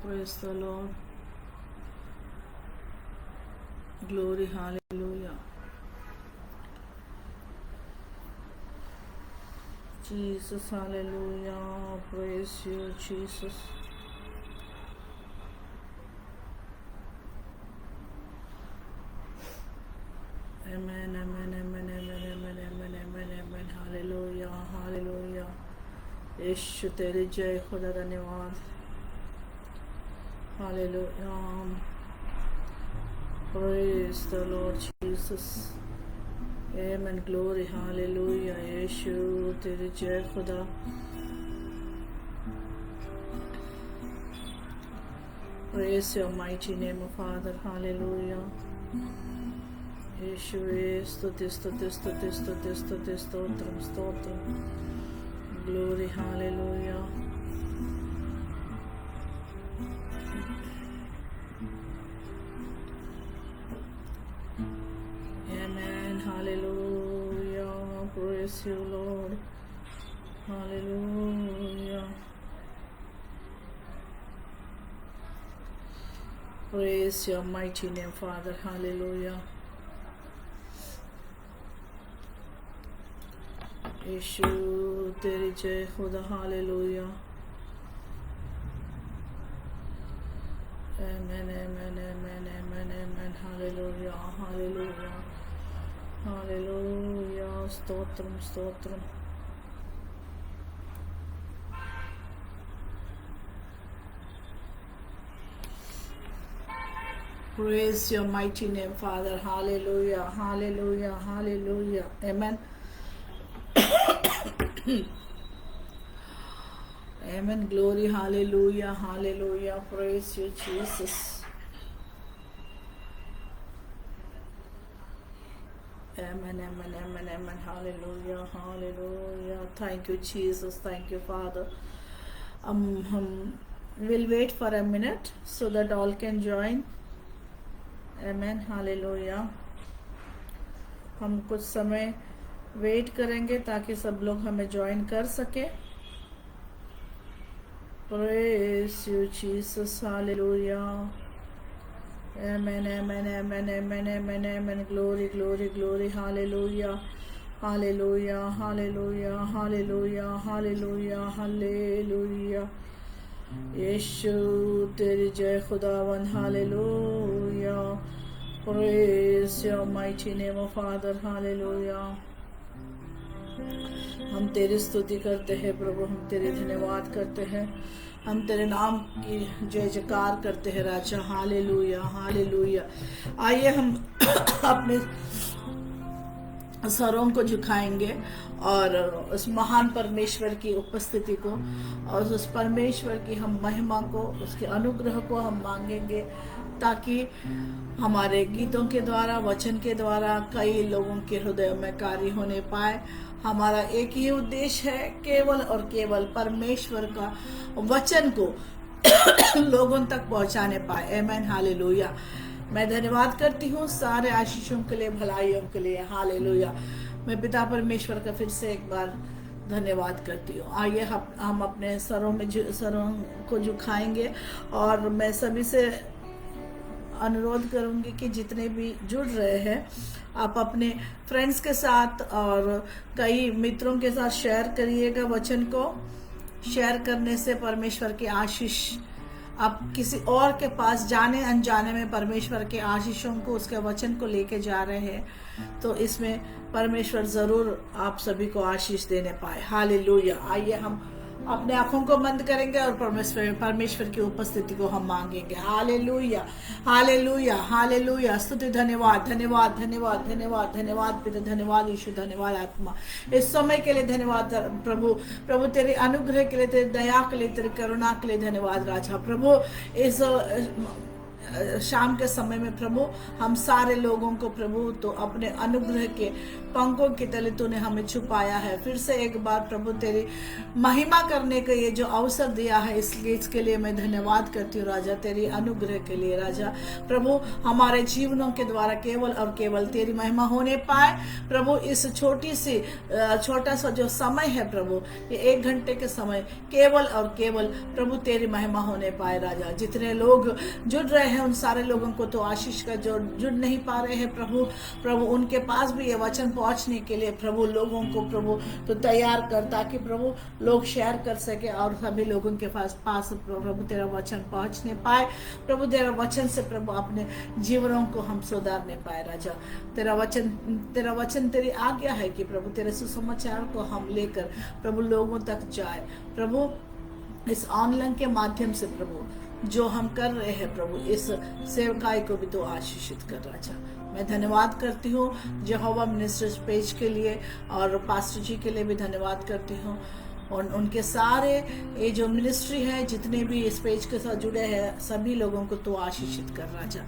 Praise the Lord. Glory, hallelujah. Jesus, hallelujah. Praise you, Jesus. Amen, amen, amen, amen, amen, amen, amen, amen. Hallelujah, hallelujah. यीशु तेरी जय खुदा धन्यवाद. Hallelujah. Praise the Lord Jesus. Amen. Glory. Hallelujah. यीशु तेरी जय खुदा. Praise your mighty name, Father. Hallelujah. यीशु स्तुति स्तुति स्तुति स्तुति स्तुति stotram stotram. Glory. Hallelujah. Amen. Hallelujah. Praise you, Lord. Hallelujah. Praise your mighty name, Father. Hallelujah. यीशु तेरी जय खुदा. Hallelujah. Amen, amen, amen, amen, amen. Hallelujah, hallelujah, hallelujah. Stotram, stotram. Praise your mighty name, Father. Hallelujah, hallelujah, hallelujah. Amen. Amen. Glory. Hallelujah. Hallelujah. Praise you, Jesus. Amen. Amen. Amen. Amen. Hallelujah. Hallelujah. Thank you, Jesus. Thank you, Father. We'll wait for a minute so that all can join. Amen. Hallelujah. हम कुछ समय wait करेंगे ताकि सब लोग हमें join कर सके. Praise you, Jesus. Hallelujah. Amen, amen, amen, amen, amen, amen. Glory, glory, glory. Hallelujah. Hallelujah, hallelujah, hallelujah, hallelujah, hallelujah. यीशु तेरी जय खुदावन. Hallelujah. Praise your mighty name, O Father. Hallelujah. हम तेरी स्तुति करते हैं प्रभु. हम तेरे धन्यवाद करते हैं. हम तेरे नाम की जय जयकार करते हैं राजा. Hallelujah, hallelujah. आइए हम अपने सरों को झुकाएंगे और उस महान परमेश्वर की उपस्थिति को और उस परमेश्वर की हम महिमा को, उसके अनुग्रह को हम मांगेंगे ताकि हमारे गीतों के द्वारा, वचन के द्वारा कई लोगों के हृदय में कार्य होने पाए. हमारा एक ही उद्देश्य है, केवल और केवल परमेश्वर का वचन को लोगों तक पहुंचाने पाए. आमीन. हालेलुया. मैं धन्यवाद करती हूँ सारे आशीषों के लिए, भलाइयों के लिए. हालेलुया. मैं पिता परमेश्वर का फिर से एक बार धन्यवाद करती हूँ. आइए हम अपने सरों को झुकाएंगे और मैं सभी से अनुरोध करूंगी कि जितने भी जुड़ रहे हैं आप अपने फ्रेंड्स के साथ और कई मित्रों के साथ शेयर करिएगा. वचन को शेयर करने से परमेश्वर की आशीष आप किसी और के पास जाने अनजाने में परमेश्वर के आशीषों को, उसके वचन को लेके जा रहे हैं, तो इसमें परमेश्वर जरूर आप सभी को आशीष देने पाए. हालेलुया. आइए हम अपने आंखों को बंद करेंगे और परमेश्वर की उपस्थिति को हम मांगेंगे. Hallelujah, hallelujah, hallelujah. स्तुति, धन्यवाद, धन्यवाद, धन्यवाद, धन्यवाद, धन्यवाद पिता, धन्यवाद यीशु, धन्यवाद आत्मा. इस समय के लिए धन्यवाद प्रभु. प्रभु तेरे अनुग्रह के लिए, तेरी दया के लिए, तेरी करुणा के लिए धन्यवाद राजा. प्रभु शाम के समय में प्रभु हम सारे लोगों को प्रभु तो अपने अनुग्रह के पंखों के तले तूने हमें छुपाया है। फिर से एक बार प्रभु तेरी महिमा करने का ये जो अवसर दिया है, इसके लिए मैं धन्यवाद करती हूँ राजा, तेरी अनुग्रह के लिए राजा। प्रभु हमारे जीवनों के द्वारा केवल और केवल तेरी महिमा होने पाए प्रभु। इस छोटा सा जो समय है प्रभु, ये 1 घंटे के समय केवल और केवल प्रभु तेरी महिमा होने पाए राजा। जितने लोग जुड़ रहे हैं उन सारे लोगों को तो आशीष का, जो जुड़ नहीं पा रहे हैं प्रभु उनके पास भी ये वचन पहुंचने के लिए प्रभु लोगों को प्रभु तो तैयार कर, ताकि प्रभु लोग शेयर कर सके और सभी लोगों के पास प्रभु तेरा वचन पहुंचने पाए प्रभु। तेरा वचन से प्रभु अपने जीवनों को हम सुधारने पाए राजा। तेरा वचन तेरी आज्ञा है कि प्रभु तेरे सुसमाचार को हम लेकर प्रभु लोगों तक जाए प्रभु। इस ऑनलाइन के माध्यम से प्रभु जो हम कर रहे हैं प्रभु, इस सेवकाई को भी तो आशीषित कर राजा। मैं धन्यवाद करती हूँ यहोवा मिनिस्ट्रीज पेज के लिए और पास्टर जी के लिए भी धन्यवाद करती हूँ, और उनके सारे ये जो मिनिस्ट्री है, जितने भी इस पेज के साथ जुड़े हैं सभी लोगों को तो आशीषित कर राजा।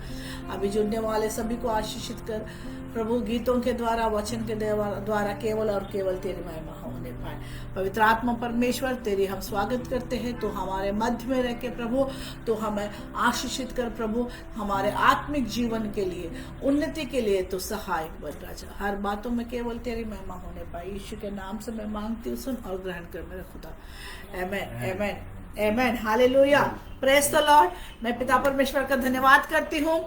अभी जुड़ने वाले सभी को आशीषित कर प्रभु। गीतों के द्वारा, वचन के द्वारा केवल और केवल तेरी महिमा होने पाए। पवित्र आत्मा परमेश्वर तेरी हम स्वागत करते हैं, तो हमारे मध्य में रह के प्रभु तो हमें आशीषित कर प्रभु, हमारे आत्मिक जीवन के लिए, उन्नति के लिए तो सहायक बन राजा। हर बातों में केवल तेरी महिमा होने पाए। यीशु के नाम से मैं मांगती हूँ, सुन और ग्रहण कर मेरे खुदा। Amen amen amen, hallelujah, praise the lord. मैं पिता परमेश्वर का धन्यवाद करती हूँ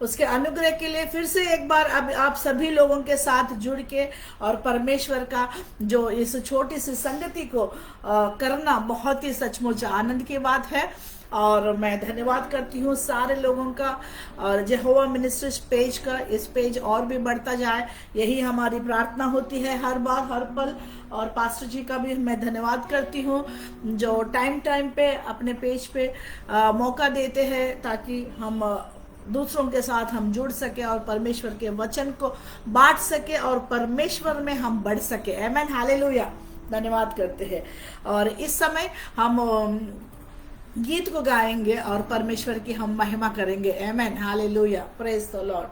उसके अनुग्रह के लिए। फिर से एक बार अब आप सभी लोगों के साथ जुड़ के और परमेश्वर का जो इस छोटी सी संगति को करना बहुत ही सचमुच आनंद की बात है। और मैं धन्यवाद करती हूँ सारे लोगों का, और यहोवा मिनिस्ट्रीज पेज का, इस पेज और भी बढ़ता जाए, यही हमारी प्रार्थना होती है हर बार हर पल। और पास्टर जी का भी मैं धन्यवाद करती हूँ जो टाइम पे अपने पेज पे मौका देते हैं, ताकि हम दूसरों के साथ हम जुड़ सके और परमेश्वर के वचन को बांट सके और परमेश्वर में हम बढ़ सके। आमेन, हालेलुया, धन्यवाद करते हैं। और इस समय हम गीत को गाएंगे और परमेश्वर की हम महिमा करेंगे। आमेन, हालेलुया, प्रेज द लॉर्ड।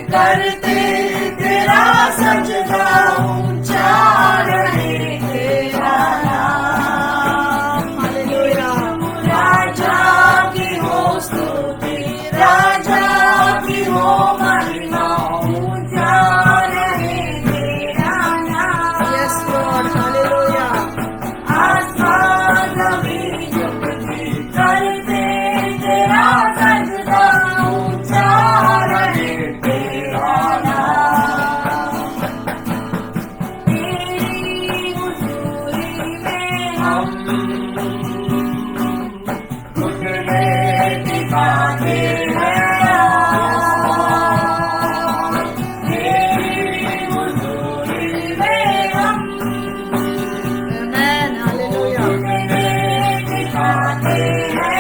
करते तेरा सजदा ऊंचा रहे तेरा नाम। हालेलुया। राजा की हो स्तुति, राजा की हो महिमा, ऊंचा रहे तेरा नाम। Yes Lord, hallelujah. आसमान जमीन झुकती करते तेरा सजदा ऊंचा रहे तेरा नाम। तेरी हुजूरी में हम घुटने टिकाते हैं, तेरी हुजूरी में हम आमेन हालेलुया घुटने टिकाते हैं।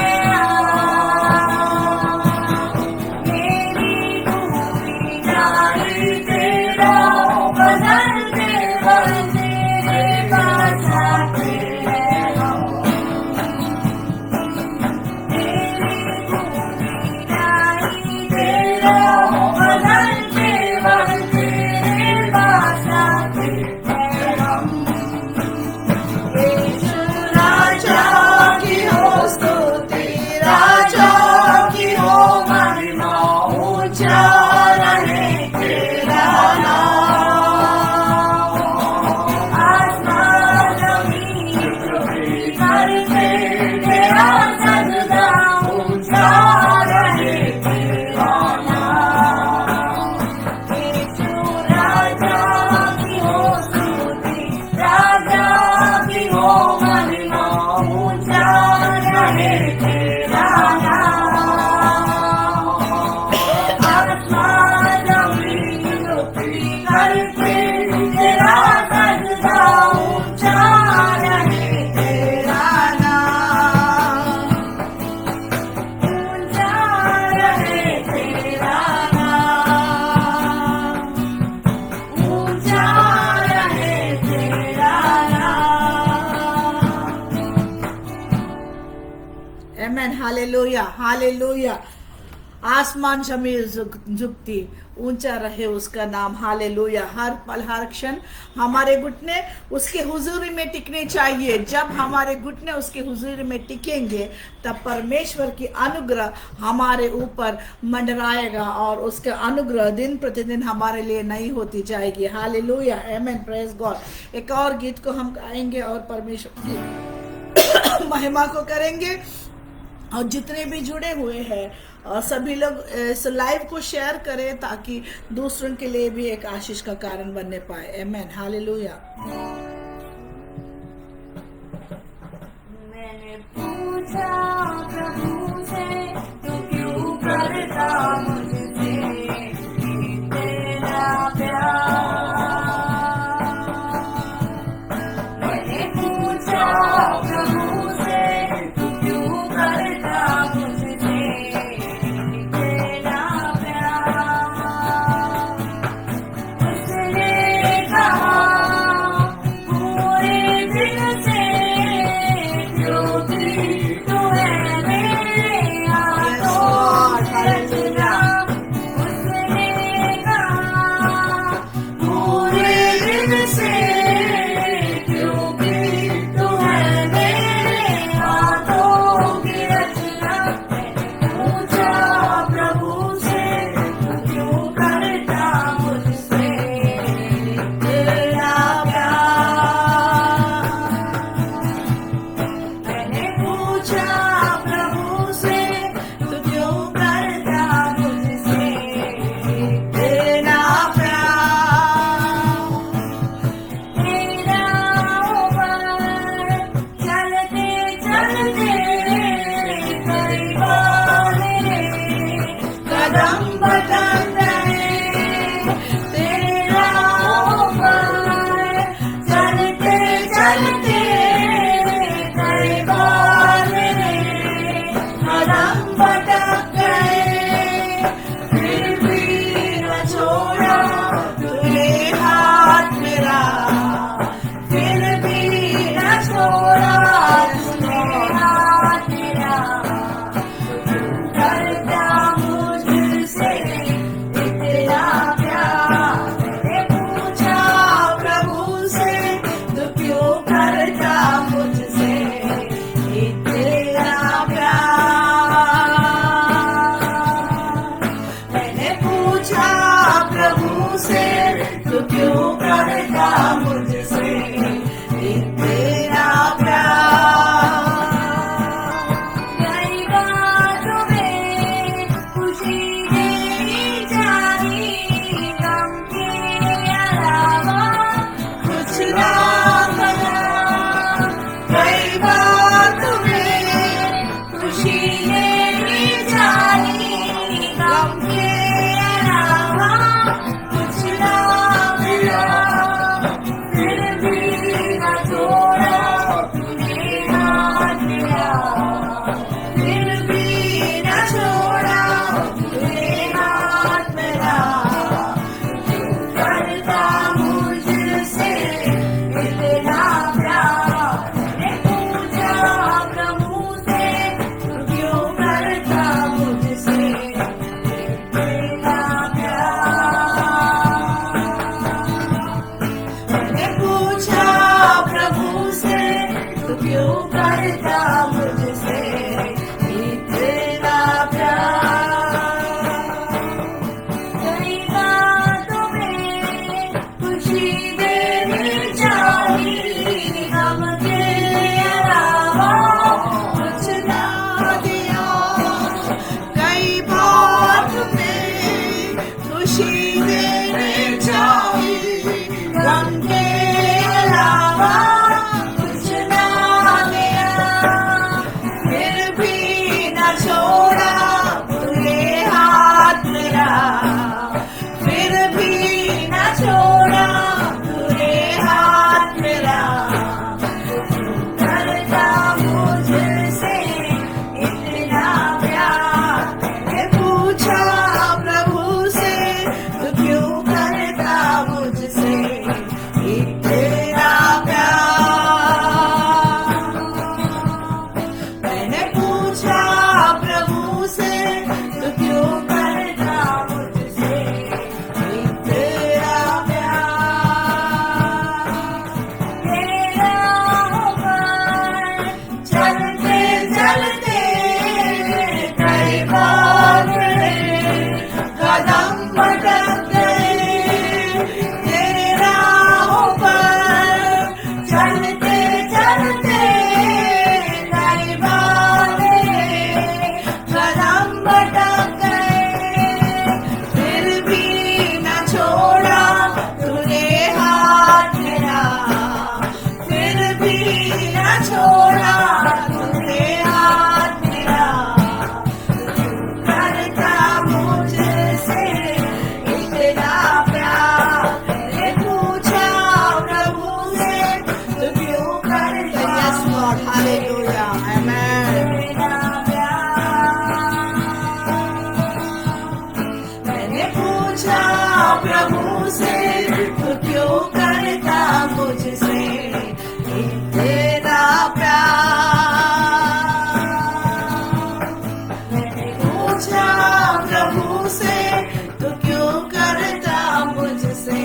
मेरी भूमि नारी तेरा बदल दे तेरे पास आते हैं हम। तेरी भूमि नारी तेरा बदल दे तेरे पास आते हैं हम। यीशु राजा की हो स्तुति, राजा की हो महिमा, ऊंचा रहे तेरा नाम। आसमान जमीन झुकती करते तेरा सजदा ऊंचा रहे तेरा नाम। यीशु राजा की हो स्तुति, राजा की हो महिमा, ऊंचा रहे तेरा नाम। आसमान जमीन झुकती करते तेरा सजदा ऊंचा रहे तेरा नाम। ऊंचा रहे तेरा नाम, ऊंचा रहे तेरा नाम। Amen hallelujah hallelujah. आसमान जमीन झुकती, ऊंचा रहे उसका नाम। हालेलुया। हर पल हर क्षण हमारे घुटने उसके हुजूरी में टिकने चाहिए। जब हमारे घुटने उसके हुजूरी में टिकेंगे तब परमेश्वर की अनुग्रह हमारे ऊपर मंडराएगा और उसका अनुग्रह दिन प्रतिदिन हमारे लिए नई होती जाएगी। Hallelujah amen praise God. एक और गीत को हम गाएंगे और परमेश्वर की महिमा को करेंगे। और जितने भी जुड़े हुए हैं सभी लोग इस लाइव को शेयर करें ताकि दूसरों के लिए भी एक आशीष का कारण बनने पाए। Amen hallelujah. मैंने पूछा प्रभु से तू क्यों करता मुझसे तेरा प्यार। मैंने पूछा प्रभु से तू क्यों करता मुझसे तेरा प्यार। उसने कहा पूरे दिल से क्योंकि तू है मेरे हाथों रचना। उसने कहा पूरे दिल से क्योंकि तू है मेरे हाथों की रचना। पूछा प्रभु से तू क्यों करता मुझसे तेरा प्यार। मैंने पूछा प्रभु से तू क्यों करता मुझसे तेरा प्यार। तेरा ऊपर चलते चलते कई बार कदम भटक गए। तेरा ऊपर चलते चलते कई बार कदम भटक गए। फिर भी न छोड़ा तूने हाथ मेरा, फिर भी न छोड़ा तूने हाथ मेरा। करता मुझसे पूछा प्रभु से तो क्यों करता मुझसे तेरा प्यार। मैंने पूछा प्रभु से तो क्यों करता मुझसे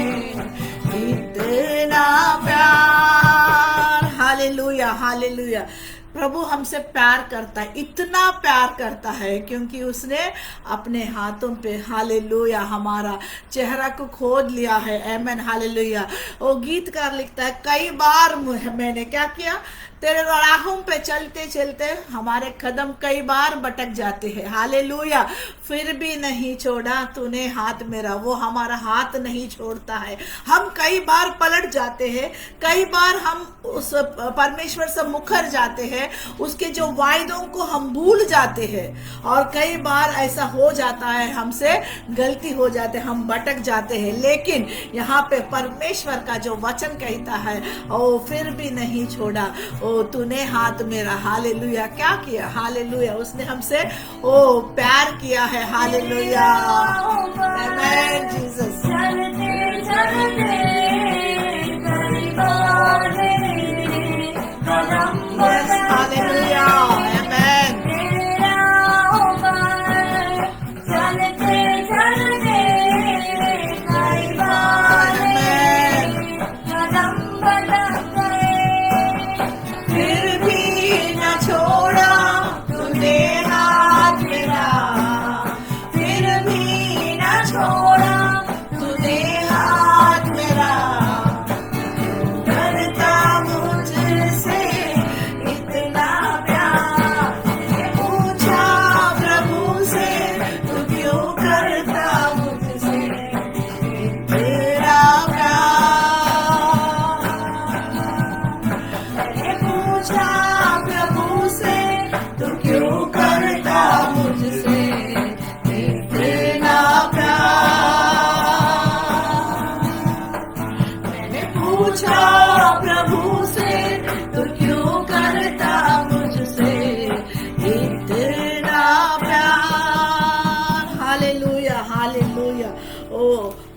इतना प्यार। Hallelujah hallelujah. प्रभु हमसे प्यार करता है, इतना प्यार करता है क्योंकि उसने अपने हाथों पे हालेलुया हमारा चेहरा को खोद लिया है। Amen hallelujah. वो गीतकार लिखता है, कई बार मैंने क्या किया, तेरे राहों पे चलते चलते हमारे कदम कई बार भटक जाते हैं। हालेलुया। फिर भी नहीं छोड़ा तूने हाथ मेरा। वो हमारा हाथ नहीं छोड़ता है। हम कई बार पलट जाते हैं, कई बार हम उस परमेश्वर से मुकर जाते हैं, उसके जो वायदों को हम भूल जाते हैं, और कई बार ऐसा हो जाता है हमसे गलती हो जाते, हम भटक जाते हैं। लेकिन यहाँ पे परमेश्वर का जो वचन कहता है, ओ फिर भी नहीं छोड़ा, ओ तूने हाथ मेरा। हालेलुया। क्या किया? हालेलुया। उसने हमसे ओ प्यार किया है। हालेलुया। आमेन जीसस। हालेलुया। आमेन।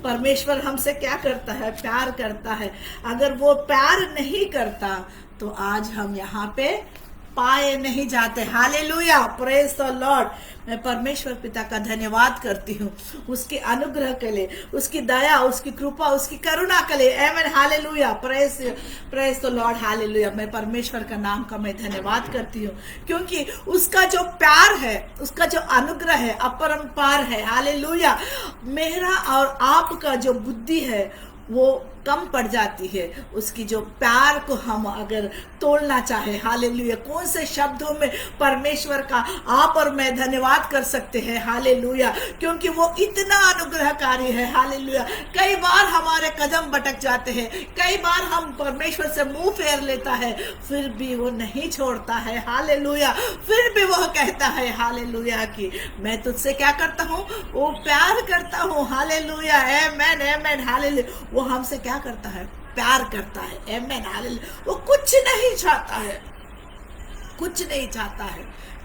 परमेश्वर हमसे क्या करता है? प्यार करता है। अगर वो प्यार नहीं करता तो आज हम यहाँ पे पाए नहीं जाते। हालेलुया। Praise the lord. मैं परमेश्वर पिता का धन्यवाद करती हूँ उसके अनुग्रह के लिए, उसकी दया, उसकी कृपा, उसकी करुणा के लिए। आमेन hallelujah. Praise the Lord. Hallelujah. मैं परमेश्वर का नाम का मैं धन्यवाद करती हूँ क्योंकि उसका जो प्यार है, उसका जो अनुग्रह है अपरंपार है। हालेलुया। मेरा और आपका जो बुद्धि है वो कम पड़ जाती है, उसकी जो प्यार को हम अगर तोड़ना चाहे। हालेलुया। कौन से शब्दों में परमेश्वर का आप और मैं धन्यवाद कर सकते हैं? हालेलुया। क्योंकि वो इतना अनुग्रहकारी है। हालेलुया। कई बार हमारे कदम भटक जाते हैं, कई बार हम परमेश्वर से मुंह फेर लेता है, फिर भी वो नहीं छोड़ता है। हालेलुया। फिर भी वो कहता है हालेलुया कि मैं तुझसे क्या करता हूँ? वो प्यार करता हूँ। हालेलुया। आमेन आमेन हालेलुया। वो हमसे क्या करता है? प्यार करता है। Amen hallelujah. वो कुछ नहीं चाहता है, कुछ नहीं चाहता है,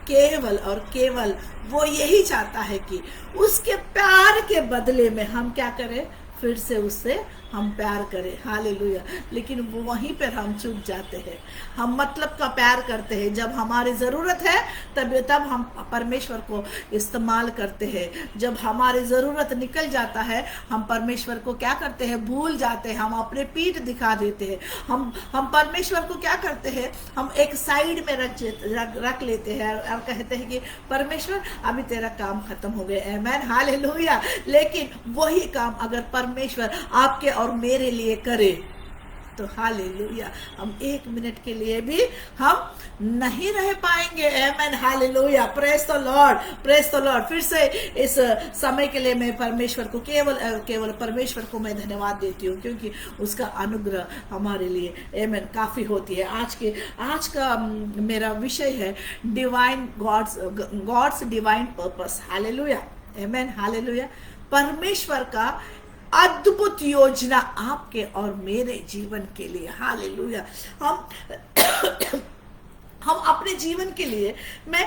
केवल और केवल वो यही चाहता है कि उसके प्यार के बदले में हम क्या करें? फिर से उससे हम प्यार करें। हालेलुया। लेकिन वो वहीं पर हम चूक जाते हैं। हम मतलब का प्यार करते हैं। जब हमारी ज़रूरत है तब हम परमेश्वर को इस्तेमाल करते हैं। जब हमारी ज़रूरत निकल जाता है हम परमेश्वर को क्या करते हैं? भूल जाते हैं। हम अपने पीठ दिखा देते हैं। हम परमेश्वर को क्या करते हैं? हम एक साइड में रख लेते हैं और कहते हैं कि परमेश्वर अभी तेरा काम खत्म हो गया। Amen hallelujah. लेकिन वही काम अगर परमेश्वर आपके और मेरे लिए करे तो हालेलुया हम एक मिनट के लिए भी हम नहीं रह पाएंगे। आमेन hallelujah. Praise the Lord. Praise the Lord. फिर से इस समय के लिए मैं परमेश्वर को केवल परमेश्वर को मैं धन्यवाद देती हूँ क्योंकि उसका अनुग्रह हमारे लिए आमेन काफी होती है। आज का मेरा विषय है divine God's divine purpose. Hallelujah. Amen hallelujah. परमेश्वर का अद्भुत योजना आपके और मेरे जीवन के लिए। हालेलुया। हम हम अपने जीवन के लिए, मैं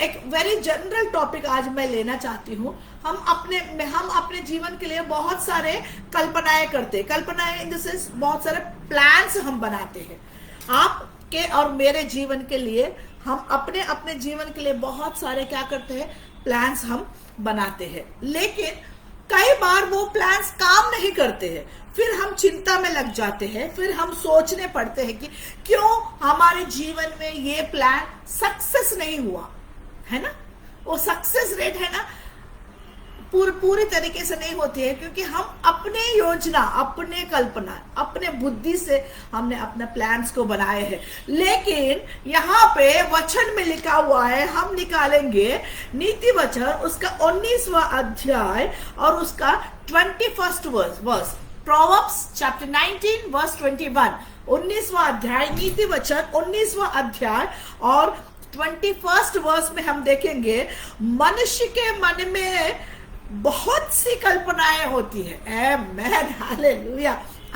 एक वेरी जनरल टॉपिक आज मैं लेना चाहती हूँ। हम अपने जीवन के लिए बहुत सारे कल्पनाएं करते हैं। कल्पनाएं इन द सेंस बहुत सारे प्लान्स हम बनाते हैं। आपके और मेरे जीवन के लिए हम अपने अपने जीवन के लिए बहुत सारे क्या करते हैं, प्लान्स हम बनाते हैं। लेकिन कई बार वो प्लान्स काम नहीं करते हैं, फिर हम चिंता में लग जाते हैं, फिर हम सोचने पड़ते हैं कि क्यों हमारे जीवन में ये प्लान सक्सेस नहीं हुआ, है ना। वो सक्सेस रेट है ना पूरी तरीके से नहीं होती है, क्योंकि हम अपने योजना, अपने कल्पना, अपने बुद्धि से हमने अपने प्लान्स को बनाए हैं। लेकिन यहाँ पे वचन में लिखा हुआ है, हम निकालेंगे नीति वचन उसका 19वां अध्याय और उसका 21st verse, Proverbs chapter 19 verse 21, 19वां अध्याय नीति वचन 19वां अध्याय और 21st वर्स में हम देखेंगे मनुष्य के मन में बहुत सी कल्पनाएं होती है। आमेन, हालेलुया।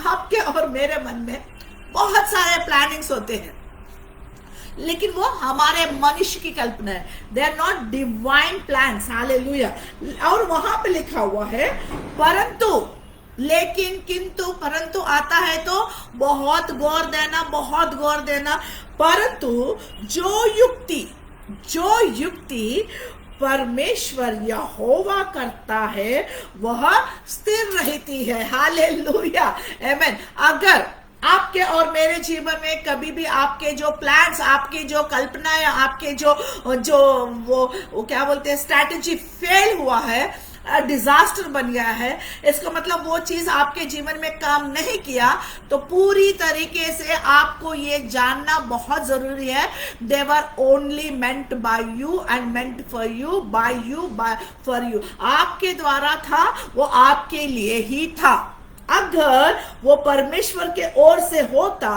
आपके और मेरे मन में बहुत सारे प्लानिंग्स होते हैं, लेकिन वो हमारे मनुष्य की कल्पना है। They are not divine plans, hallelujah. और वहां पे लिखा हुआ है परंतु, लेकिन, किंतु, परंतु आता है तो बहुत गौर देना, बहुत गौर देना। परंतु जो युक्ति परमेश्वर यहोवा करता है वह स्थिर रहती है, हालेलुया, आमेन। अगर आपके और मेरे जीवन में कभी भी आपके जो प्लान्स, आपकी जो कल्पनाएं, आपके जो वो क्या बोलते हैं स्ट्रैटेजी फेल हुआ है, डिजास्टर बन गया है, इसका मतलब वो चीज आपके जीवन में काम नहीं किया, तो पूरी तरीके से आपको ये जानना बहुत जरूरी है, they were only meant by you and meant for you, by you, for you. आपके द्वारा था, वो आपके लिए ही था। अगर वो परमेश्वर के ओर से होता,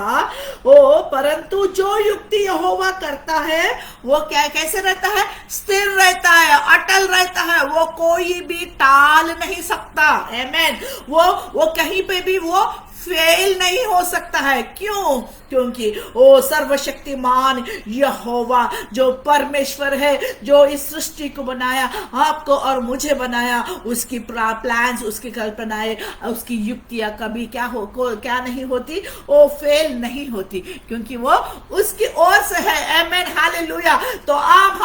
वो परंतु जो युक्ति यहोवा करता है वो क्या, कैसे रहता है, स्थिर रहता है, अटल रहता है, वो कोई भी टाल नहीं सकता। आमेन। वो कहीं पे भी वो फेल नहीं हो सकता है। क्यों? क्योंकि वो सर्वशक्तिमान यहोवा जो परमेश्वर है, जो इस सृष्टि को बनाया, आपको और मुझे बनाया, उसकी प्लान्स, उसकी कल्पनाएं, उसकी युक्तियां कभी क्या नहीं होती, वो फेल नहीं होती, क्योंकि वो उसकी ओर से है। आमेन, हालेलुया। तो आप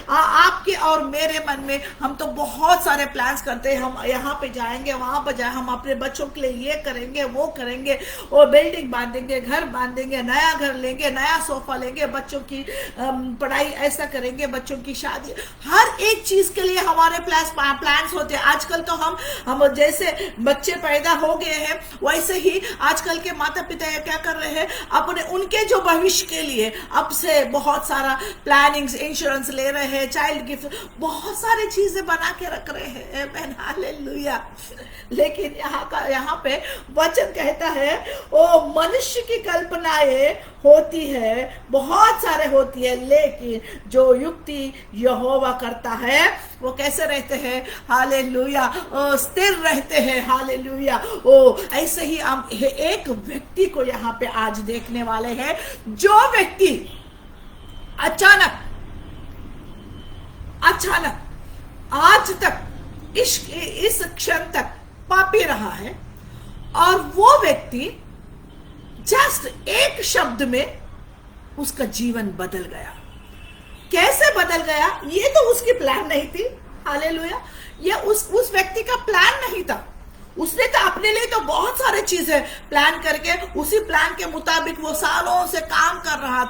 आपके और मेरे मन में हम तो बहुत सारे प्लान्स करते हैं, हम यहाँ पे जाएंगे, वहां पर जाए, हम अपने बच्चों के लिए ये करेंगे, वो करेंगे, वो बिल्डिंग बांधेंगे, घर बांधेंगे, नया घर लेंगे, नया सोफा लेंगे, बच्चों की पढ़ाई ऐसा करेंगे, बच्चों की शादी, हर एक चीज के लिए हमारे प्लान्स होते हैं। आजकल तो हम जैसे बच्चे पैदा हो गए हैं, वैसे ही आजकल के माता पिता क्या कर रहे हैं, अपने उनके जो भविष्य के लिए अब से बहुत सारा प्लानिंग्स, इंश्योरेंस ले रहे हैं, चाइल्ड गिफ्ट, बहुत सारी चीजें बना के रख रहे हैं। आमेन, हालेलुया। लेकिन यहाँ पे वचन कहता है ओ मनुष्य की कल्पनाएं होती है, बहुत सारे होती है, लेकिन जो युक्ति यहोवा करता है वो कैसे रहते हैं, हालेलुया, स्थिर रहते हैं, हालेलुया। ओ ऐसे ही हम एक व्यक्ति को यहाँ पे आज देखने वाले हैं, जो व्यक्ति अचानक आज तक इस क्षण तक पापी रहा है, और वो व्यक्ति जस्ट एक शब्द में उसका जीवन बदल गया। कैसे बदल गया? ये तो उसकी प्लान नहीं थी, हालेलुया। ये उस व्यक्ति का प्लान नहीं था। उसने तो अपने लिए तो बहुत सारे चीजें प्लान करके उसी प्लान के मुताबिक वो सालों से काम कर रहा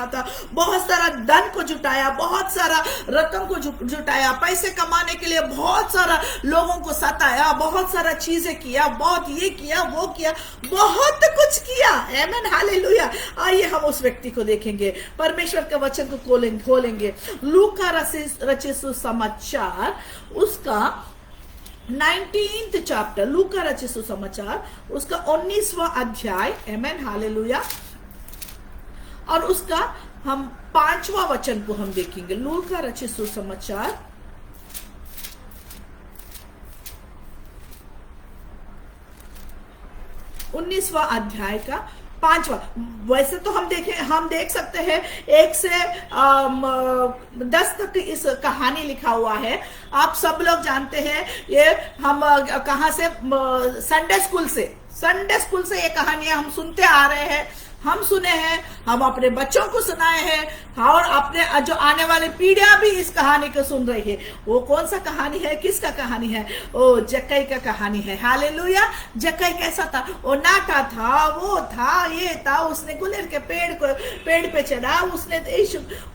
था, बहुत सारा धन को जुटाया, बहुत सारा रकम को जुटाया, पैसे कमाने के लिए बहुत सारा लोगों को सताया, बहुत सारा चीजें किया, बहुत ये किया, वो किया, बहुत कुछ किया। आमेन, हालेलुया। आइए हम उस व्यक्ति को देखेंगे, परमेश्वर के वचन को खोलेंगे। लूका रचित सुसमाचार उसका 19th चैप्टर, लूका रचित सुसमाचार उसका 19वां अध्याय, आमेन, हालेलुया, और उसका हम 5वां वचन को हम देखेंगे। लूका रचित सुसमाचार 19वां अध्याय का 5वां, वैसे तो हम देख सकते हैं 1 से 10 तक इस कहानी लिखा हुआ है। आप सब लोग जानते हैं ये, हम कहाँ से, संडे स्कूल से ये कहानियां हम सुनते आ रहे हैं, हम सुने हैं, हम अपने बच्चों को सुनाए हैं, और अपने जो आने वाली पीढ़ियां भी इस कहानी को सुन रही है। वो कौन सा कहानी है, किसका कहानी है? ओ जक्कई का कहानी है। हालेलुया। जक्कई कैसा था? वो नाटा था, वो था, ये था, उसने गुलेर के पेड़ पे चढ़ा, उसने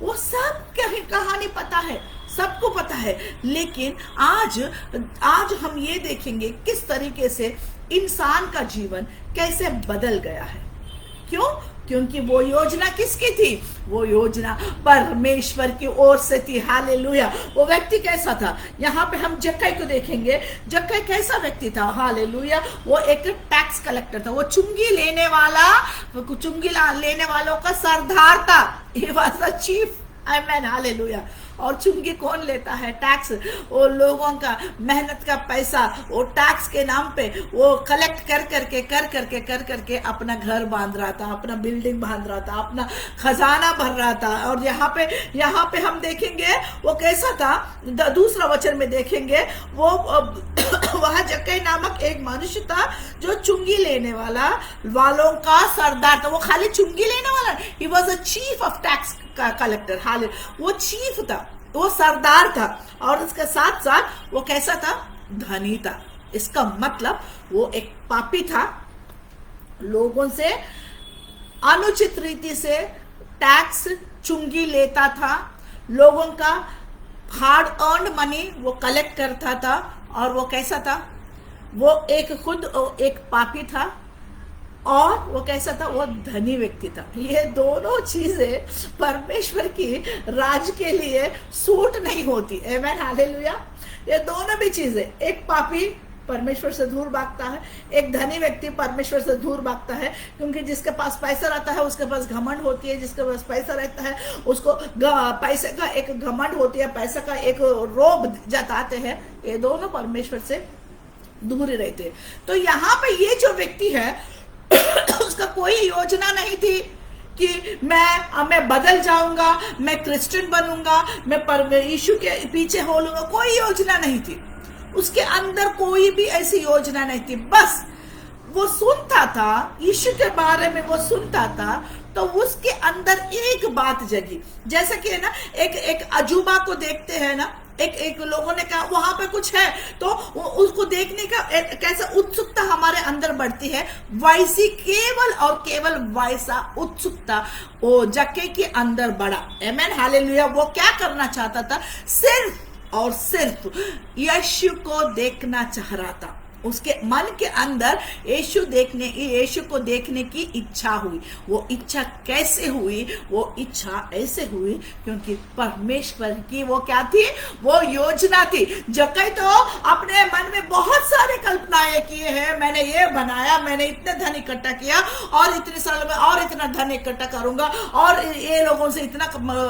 वो सब कहानी पता है, सबको पता है। लेकिन आज हम ये देखेंगे किस तरीके से इंसान का जीवन कैसे बदल गया है। क्यों? क्योंकि वो योजना किसकी थी? वो योजना परमेश्वर की ओर से थी। हालेलुया। वो व्यक्ति कैसा था? यहाँ पे हम जक्कई को देखेंगे। जक्कई कैसा व्यक्ति था? हालेलुया। वो एक टैक्स कलेक्टर था, वो चुंगी लेने वालों का सरदार था। He was the chief। Amen. Hallelujah. और चुंगी कौन लेता है? टैक्स। वो लोगों का मेहनत का पैसा वो टैक्स के नाम पे वो कलेक्ट कर करके अपना घर बांध रहा था, अपना बिल्डिंग बांध रहा था, अपना खजाना भर रहा था। और यहाँ पे हम देखेंगे वो कैसा था। दूसरा वचन में देखेंगे वो वह जक्कई नामक एक मनुष्य था जो चुंगी लेने वालों का सरदार था। वो खाली चुंगी लेने वाला, he was a chief of tax collector. हाल वो चीफ था, वो सरदार था, और उसके साथ साथ वो कैसा था? धनी था। इसका मतलब वो एक पापी था, लोगों से अनुचित रीति से टैक्स चुंगी लेता था, लोगों का हार्ड अर्न्ड मनी वो कलेक्ट करता था। और वो कैसा था? वो खुद एक पापी था, और वो कैसा था? वो धनी व्यक्ति था। ये दोनों चीजें परमेश्वर की राज के लिए सूट नहीं होती। आमेन। हालेलुया। ये दोनों भी चीजें, एक पापी परमेश्वर से दूर भागता है, एक धनी व्यक्ति परमेश्वर से दूर भागता है। क्योंकि जिसके पास पैसा रहता है उसके पास घमंड होती है, जिसके पास पैसा रहता है उसको पैसे का एक घमंड होती है, पैसे का एक रोब जताते हैं। ये दोनों परमेश्वर से दूर ही रहते हैं। तो यहाँ पे ये जो व्यक्ति है उसका कोई योजना नहीं थी कि मैं बदल जाऊंगा, मैं क्रिश्चियन बनूंगा, मैं यीशु के पीछे हो लूंगा। कोई योजना नहीं थी उसके अंदर, कोई भी ऐसी योजना नहीं थी। बस वो सुनता था यीशु के बारे में, वो सुनता था तो उसके अंदर एक बात जगी। जैसे कि है ना, एक अजूबा को देखते हैं ना, एक लोगों ने कहा वहां पे कुछ है, तो उसको देखने का कैसा उत्सुकता हमारे अंदर बढ़ती है, वैसी केवल और केवल वैसा उत्सुकता वो जक्कई के अंदर बढ़ा। आमेन। हालेलुया। वो क्या करना चाहता था? सिर्फ और सिर्फ यीशु को देखना चाह रहा था। उसके मन के अंदर यीशु को देखने की इच्छा हुई। वो इच्छा कैसे हुई? वो इच्छा ऐसे हुई क्योंकि परमेश्वर की वो क्या थी? वो योजना थी। जक्कई तो अपने मन में बहुत सारे कल्पनाएं किए हैं, मैंने ये बनाया, मैंने इतने धन इकट्ठा किया, और इतने साल में और इतना धन इकट्ठा करूंगा, और ये लोगों से इतना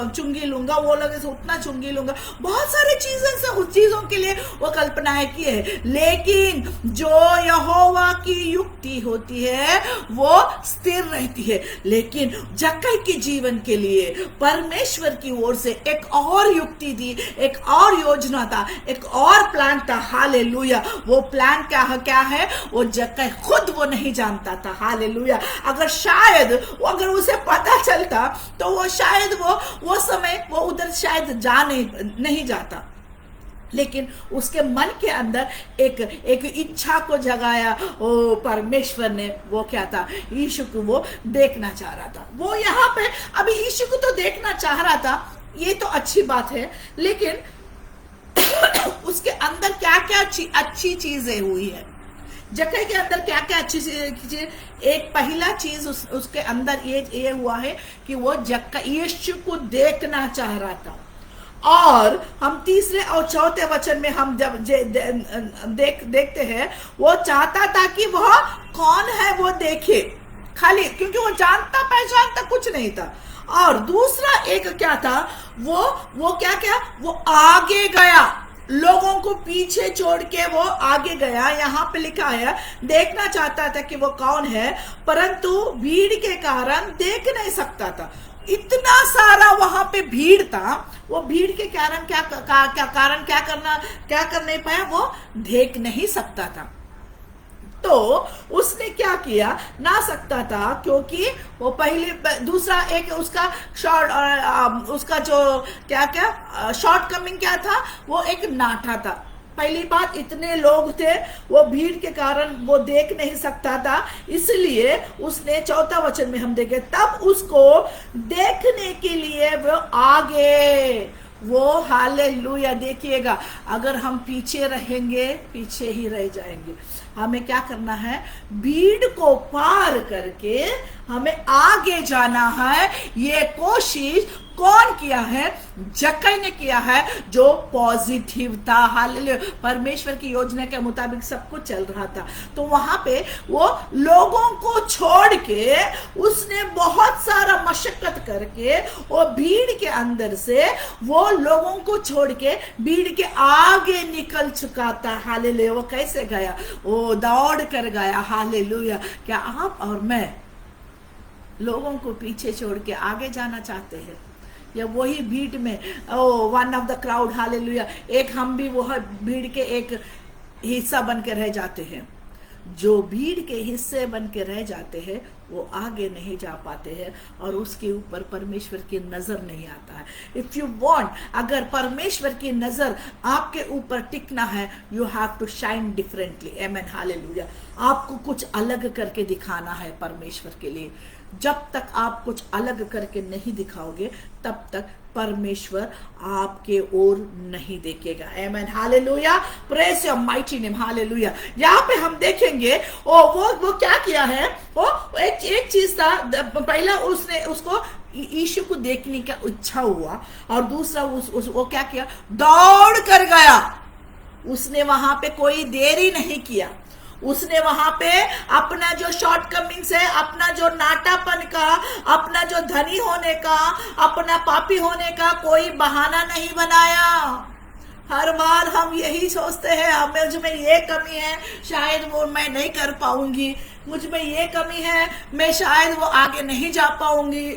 चुंगी लूंगा, वो लोगों से उतना चुंगी लूंगा। बहुत सारी चीजों के लिए वो कल्पनाएं किए हैं। लेकिन जो यहोवा की युक्ति होती है वो स्थिर रहती है। लेकिन जक्कई के जीवन के लिए परमेश्वर की ओर से एक और युक्ति थी, एक और योजना था, एक और प्लान था। हालेलुया। वो प्लान क्या है? वो जक्कई खुद वो नहीं जानता था। हालेलुया। अगर उसे पता चलता तो वो शायद वो समय वो उधर शायद नहीं जाता। लेकिन उसके मन के अंदर एक इच्छा को जगाया ओ परमेश्वर ने। वो क्या था? यीशु को वो देखना चाह रहा था। वो यहाँ पे अभी यीशु को तो देखना चाह रहा था, ये तो अच्छी बात है, लेकिन उसके अंदर क्या क्या अच्छी चीजें हुई है। जक्कई के अंदर क्या क्या अच्छी चीजें? एक पहला चीज उसके अंदर ये हुआ है कि वो जक्कई यीशु को देखना चाह रहा था। और हम तीसरे और चौथे वचन में हम जब देखते हैं, वो चाहता था कि वह कौन है वो देखे, खाली क्योंकि वो जानता पहचानता कुछ नहीं था। और दूसरा एक क्या था? वो क्या वो आगे गया। लोगों को पीछे छोड़ के वो आगे गया। यहाँ पे लिखा है देखना चाहता था कि वो कौन है, परंतु भीड़ के कारण देख नहीं सकता था। इतना सारा वहां पे भीड़ था, वो भीड़ के कारण क्या कर नहीं पाया, वो देख नहीं सकता था। तो उसने क्या किया, ना सकता था क्योंकि वो पहले दूसरा एक उसका उसका जो क्या शॉर्ट कमिंग क्या था, वो एक नाटा था। पहली बात, इतने लोग थे, वो भीड़ के कारण वो देख नहीं सकता था, इसलिए उसने 4 वचन में हम देखे, तब उसको देखने के लिए वो आगे, वो हालेलुया। देखिएगा, अगर हम पीछे रहेंगे पीछे ही रह जाएंगे। हमें क्या करना है, भीड़ को पार करके हमें आगे जाना है। ये कोशिश कौन किया है, जक्कई ने किया है, जो पॉजिटिव था। हालेलुया। परमेश्वर की योजना के मुताबिक सब कुछ चल रहा था, तो वहां पे वो लोगों को छोड़ के उसने बहुत सारा मशक्कत करके वो भीड़ के अंदर से वो लोगों को छोड़ के भीड़ के आगे निकल चुका था। हालेलुया। वो कैसे गया, वो दौड़ कर गया। हालेलुया। क्या आप और मैं लोगों को पीछे छोड़ के आगे जाना चाहते हैं, या वही भीड़ में one of the crowd, hallelujah, एक हम भी वो भीड़ के एक हिस्सा बन के रह जाते हैं। जो भीड़ के हिस्से बन के रह जाते हैं वो आगे नहीं जा पाते हैं, और उसके ऊपर परमेश्वर की नजर नहीं आता है। इफ यू वांट, अगर परमेश्वर की नजर आपके ऊपर टिकना है, you have to shine differently. Amen, hallelujah. आपको कुछ अलग करके दिखाना है परमेश्वर के लिए। जब तक आप कुछ अलग करके नहीं दिखाओगे, तब तक परमेश्वर आपके ओर नहीं देखेगा। Amen, hallelujah. Praise your mighty name, hallelujah. यहाँ पे हम देखेंगे वो क्या किया है, वो एक चीज था। पहला उसने उसको यीशु को देखने का इच्छा हुआ, और दूसरा वो क्या किया, दौड़ कर गया। उसने वहां पे कोई देरी नहीं किया। उसने वहां पे अपना जो शॉर्टकमिंग्स है, अपना जो नाटापन का, अपना जो धनी होने का, अपना पापी होने का कोई बहाना नहीं बनाया। हर बार हम यही सोचते हैं, मुझ में ये कमी है, शायद वो मैं नहीं कर पाऊंगी, मुझ में ये कमी है, मैं शायद वो आगे नहीं जा पाऊंगी।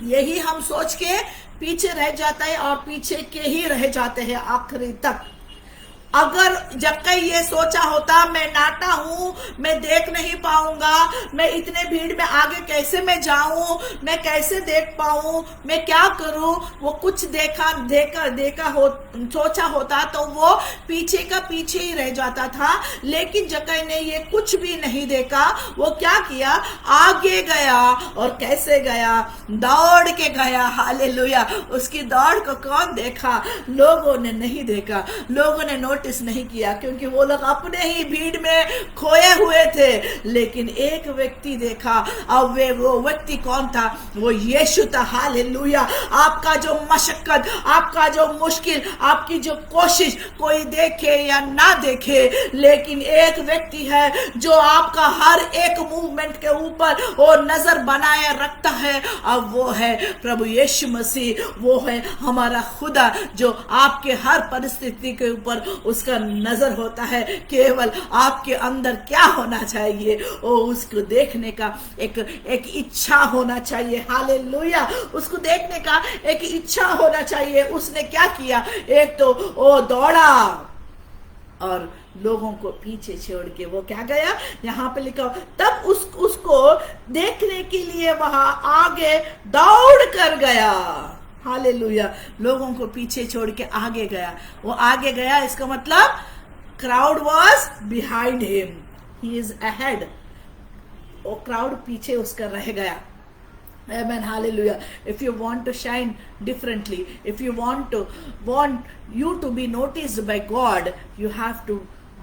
यही हम सोच के पीछे रह जाता है, और पीछे के ही रह जाते हैं आखिरी तक। अगर जक्कई ये सोचा होता, मैं नाटा हूं, मैं देख नहीं पाऊंगा, मैं इतने भीड़ में आगे कैसे मैं जाऊं, मैं कैसे देख पाऊं, मैं क्या करूं, वो कुछ सोचा होता तो वो पीछे का पीछे ही रह जाता था। लेकिन जक्कई ने ये कुछ भी नहीं देखा। वो क्या किया, आगे गया। और कैसे गया, दौड़ के गया। हालेलुया। उसकी दौड़ को कौन देखा, लोगों ने नहीं देखा, लोगों ने नोटिस नहीं किया, क्योंकि वो लोग अपने ही भीड़ में खोए हुए थे। लेकिन एक व्यक्ति देखा, और वो व्यक्ति कौन था, वो यीशु था। हालेलुया। आपका जो मशक्कत, आपका जो मुश्किल, आपकी जो कोशिश, कोई देखे या ना देखे, लेकिन एक व्यक्ति है जो आपका हर एक मूवमेंट के ऊपर वो नजर बनाए रखता है, और वो है प्रभु यीशु मसीह। वो है हमारा खुदा, जो आपके हर परिस्थिति के ऊपर उसका नजर होता है। केवल आपके अंदर क्या होना चाहिए, वो उसको देखने का एक इच्छा होना चाहिए। हालेलुया। उसको देखने का एक इच्छा होना चाहिए। उसने क्या किया, एक तो वो दौड़ा, और लोगों को पीछे छोड़ के वो क्या गया, यहाँ पे लिखा, तब उसको देखने के लिए वहां आगे दौड़ कर गया। हालेलुया। लोगों को पीछे छोड़ के आगे गया। वो आगे गया, इसका मतलब crowd was behind him, he is ahead. वो क्राउड पीछे उसका रह गया। Amen, hallelujah. If you want to shine differently, if you want you to be noticed by God, you have to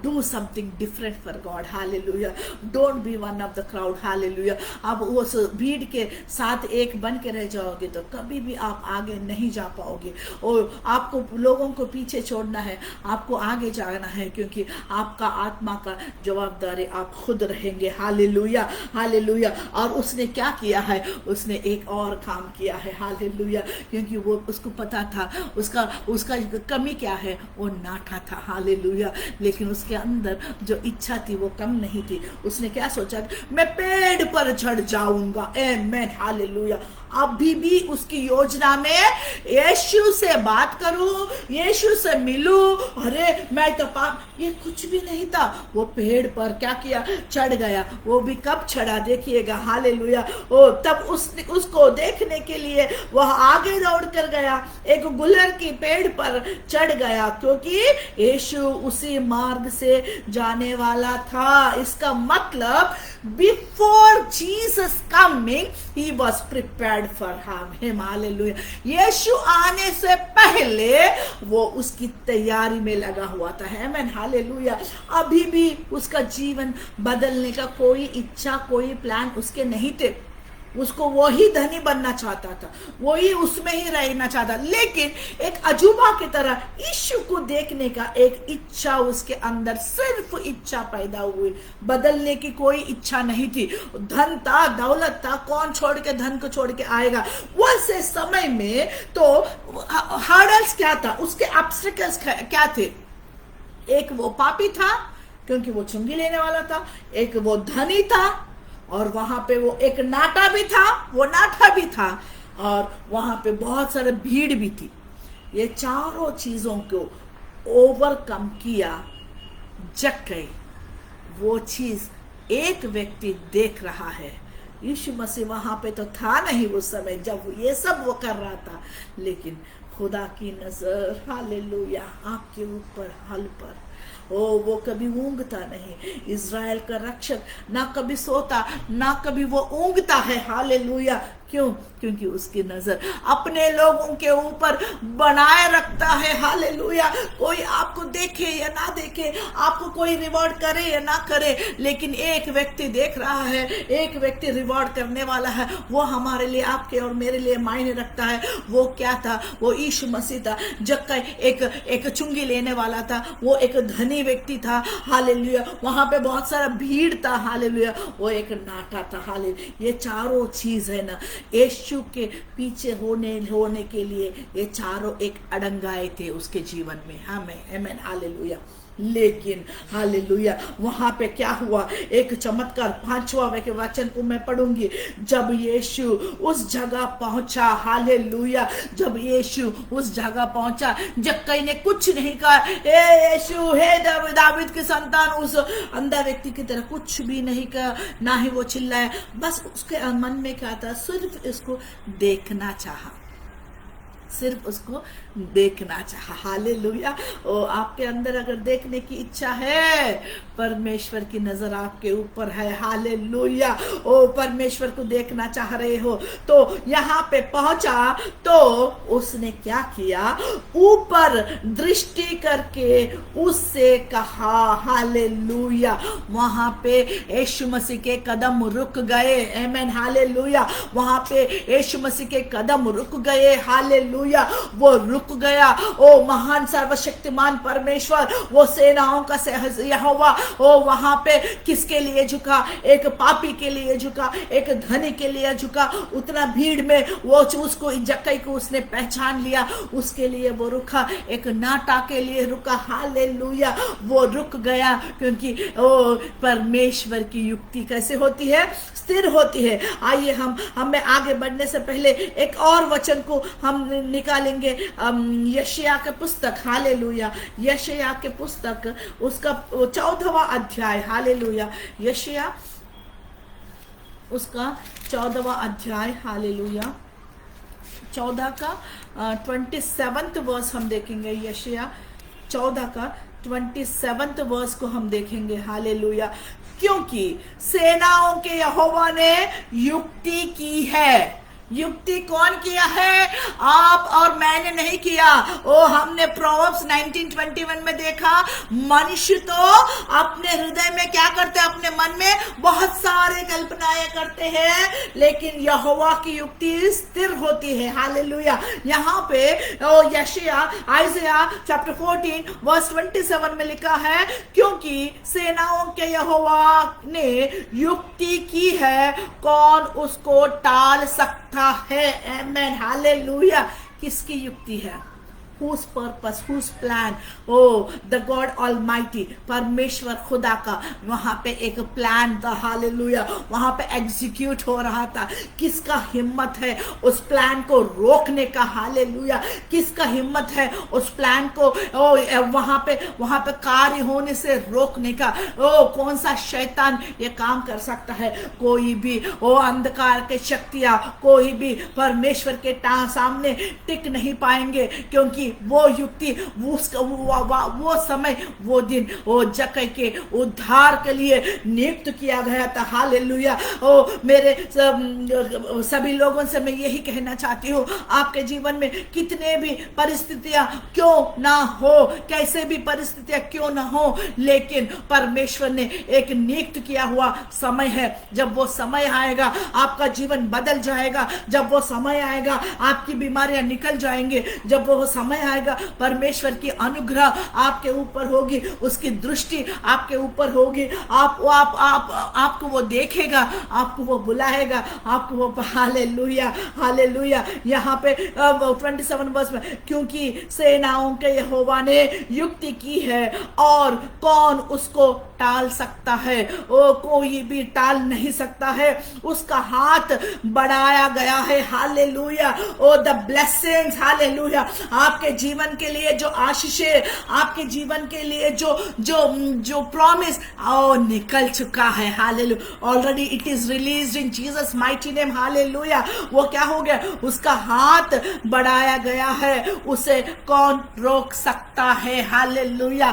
do something different for God, hallelujah. Don't be one of the crowd, hallelujah. अब उस भीड़ के साथ एक बन के रह जाओगे तो कभी भी आप आगे नहीं जा पाओगे। और आपको लोगों को पीछे छोड़ना है, आपको आगे जाना है, क्योंकि आपका आत्मा का जवाबदारी आप खुद रहेंगे, हालेलुया, हालेलुया। और उसने क्या किया है, उसने एक और काम किया है, हालेलुया, क्योंकि वो उसको पता था उसका कमी क्या है, वो नाटा था, हालेलुया। लेकिन उसके अंदर जो इच्छा थी वो कम नहीं थी। उसने क्या सोचा, मैं पेड़ पर चढ़ जाऊंगा, आमीन, हालेलुया। अभी भी उसकी योजना में यीशु से बात करूं, यीशु से मिलूं, अरे मैं तो पाप, ये कुछ भी नहीं था। वो पेड़ पर क्या किया, चढ़ गया। वो भी कब चढ़ा देखिएगा, हालेलुया। ओ तब उसको देखने के लिए वह आगे दौड़ कर गया, एक गुलर की पेड़ पर चढ़ गया, क्योंकि यीशु उसी मार्ग से जाने वाला था। इसका मतलब before Jesus coming he was prepared for him, hallelujah. Yeshu आने से पहले वो उसकी तैयारी में लगा हुआ था, आमीन, हालेलुया। अभी भी उसका जीवन बदलने का कोई इच्छा, कोई प्लान उसके नहीं थे। उसको वो ही धनी बनना चाहता था, वो ही उसमें ही रहना चाहता, लेकिन एक अजूबा की तरह यीशु को देखने का एक इच्छा उसके अंदर, सिर्फ इच्छा पैदा हुई, बदलने की कोई इच्छा नहीं थी। धन था, दौलत था, कौन छोड़ के धन को छोड़ के आएगा। वैसे समय में तो हर्डल्स क्या था, उसके ऑब्स्टेकल्स क्या थे। एक वो पापी था क्योंकि वो चुंगी लेने वाला था, एक वो धनी था, और वहां पे वो एक नाटा भी था, वो नाटा भी था, और वहां पे बहुत सारे भीड़ भी थी। ये चारों चीजों को ओवरकम किया जक्कई। वो चीज एक व्यक्ति देख रहा है। यीशु मसीह वहां पे तो था नहीं उस समय जब ये सब वो कर रहा था, लेकिन खुदा की नजर, हालेलुया, आपके ऊपर, हल पर। ओ वो कभी ऊंगता नहीं, इज़राइल का रक्षक ना कभी सोता, ना कभी वो ऊंगता है, हालेलुया। क्यों? क्योंकि उसकी नजर अपने लोगों के ऊपर बनाए रखता है, हालेलुया। कोई आपको देखे या ना देखे, आपको कोई रिवॉर्ड करे या ना करे, लेकिन एक व्यक्ति देख रहा है, एक व्यक्ति रिवॉर्ड करने वाला है। वो हमारे लिए, आपके और मेरे लिए मायने रखता है। वो क्या था? वो यीशु मसीह था। जक्कई एक चुंगी लेने वाला था, वो एक धनी व्यक्ति था, हालेलुया। वहां पे बहुत सारा भीड़ था, हालेलुया। वो एक नाटा था, हालेलुया। ये चारों चीज है ना, यीशु के पीछे होने के लिए ये चारों एक अड़ंगाए थे उसके जीवन में, आमीन, हालेलुया। लेकिन हालेलुया वहां पे क्या हुआ, एक चमत्कार 5वां वचन को मैं पढ़ूंगी। जब यीशु उस जगह पहुंचा, हालेलुया, जब यीशु उस जगह पहुंचा, जक्कई ने कुछ नहीं कहा, ए यीशु, हे दाविद की संतान, उस अंधा व्यक्ति की तरह कुछ भी नहीं कहा, ना ही वो चिल्लाया। बस उसके मन में क्या था, सिर्फ इसको देखना चाहा, सिर्फ उसको देखना चाहा, हालेलुया। ओ आपके अंदर अगर देखने की इच्छा है, परमेश्वर की नजर आपके ऊपर है, हालेलुया। ओ परमेश्वर को देखना चाह रहे हो तो यहाँ पे पहुंचा तो उसने क्या किया, ऊपर दृष्टि करके उससे कहा, हालेलुया। वहां पे यीशु मसीह के कदम रुक गए, आमीन, हालेलुया। वहां पे यीशु मसीह के कदम रुक गए, हालेलुया। वो रुक गया। ओ महान सर्वशक्तिमान परमेश्वर, वो सेनाओं का यहोवा, ओ वहां पे किसके लिए झुका? एक पापी के लिए झुका, एक धनी के लिए झुका। उतना भीड़ में वो उसको, जक्कई को उसने पहचान लिया, उसके लिए वो रुका। एक नाटा के लिए रुका, हालेलुया। वो रुक गया क्योंकि ओ परमेश्वर की युक्ति कैसे होती है? स्थिर होती है। आइए हमें आगे बढ़ने से पहले एक और वचन को हम निकालेंगे, यशायाह के पुस्तक, हालेलुया, यशायाह के पुस्तक उसका 14वां अध्याय, हालेलुया, यशायाह उसका 14वां अध्याय, हालेलुया, 14 का 27 वर्स हम देखेंगे। यशायाह 14 का 27 वर्स को हम देखेंगे, हालेलुया। क्योंकि सेनाओं के यहोवा ने युक्ति की है, युक्ति कौन किया है? आप और मैंने नहीं किया। ओ हमने प्रोवर्ब्स 19:21 में देखा, मनुष्य तो अपने हृदय में क्या करते हैं? अपने मन में बहुत सारे कल्पनाएं करते हैं, लेकिन यहोवा की युक्ति स्थिर होती है। हालेलुया। यहाँ पे आइज़ाया चैप्टर 14 वर्स 27 में लिखा है, क्योंकि सेनाओं के यहोवा ने युक्ति की है, कौन उसको टाल सकता है? आमेन, हालेलुया। किसकी युक्ति है? Whose purpose, whose plan? Oh, the God Almighty, परमेश्वर खुदा का वहां पे एक प्लान था। हालेलुया। वहां पे एग्जीक्यूट हो रहा था। किसका हिम्मत है उस प्लान को रोकने का? हालेलुया। किसका हिम्मत है उस प्लान को वहां पे कार्य होने से रोकने का? कौन सा शैतान ये काम कर सकता है? कोई भी अंधकार के शक्तियां, कोई भी परमेश्वर के सामने टिक नहीं पाएंगे, क्योंकि वो युक्ति, वो समय, वो दिन, वो जक्कई के उद्धार के लिए नियुक्त किया गया था। हालेलुया। मेरे सभी लोगों से मैं यही कहना चाहती हूँ, आपके जीवन में कितने भी परिस्थितियां क्यों ना हो, कैसे भी परिस्थितियां क्यों ना हो, लेकिन परमेश्वर ने एक नियुक्त किया हुआ समय है। जब वो समय आएगा आपका जीवन बदल जाएगा। जब वो समय आएगा आपकी बीमारियां निकल जाएंगे। जब वो समय आएगा परमेश्वर की अनुग्रह आपके ऊपर होगी, उसकी दृष्टि आपके ऊपर होगी। आपको वो देखेगा, आपको वो बुलाएगा, आपको वो हालेलुया, हालेलुया। यहाँ पे 27 वर्ष में, क्योंकि सेनाओं के यहोवा ने युक्ति की है और कौन उसको टाल सकता है? कोई भी टाल नहीं सकता है। उसका हाथ बढ़ाया गया है। हालेलुया। द ब्लेसिंग्स, हालेलुया, आपके जीवन के लिए जो आशीषें, आपके जीवन के लिए जो प्रॉमिस निकल चुका है। Hallelujah. Already it is released in Jesus mighty name. Hallelujah. वो क्या हो गया? उसका हाथ बढ़ाया गया है, उसे कौन रोक सकता है? हालेलुया।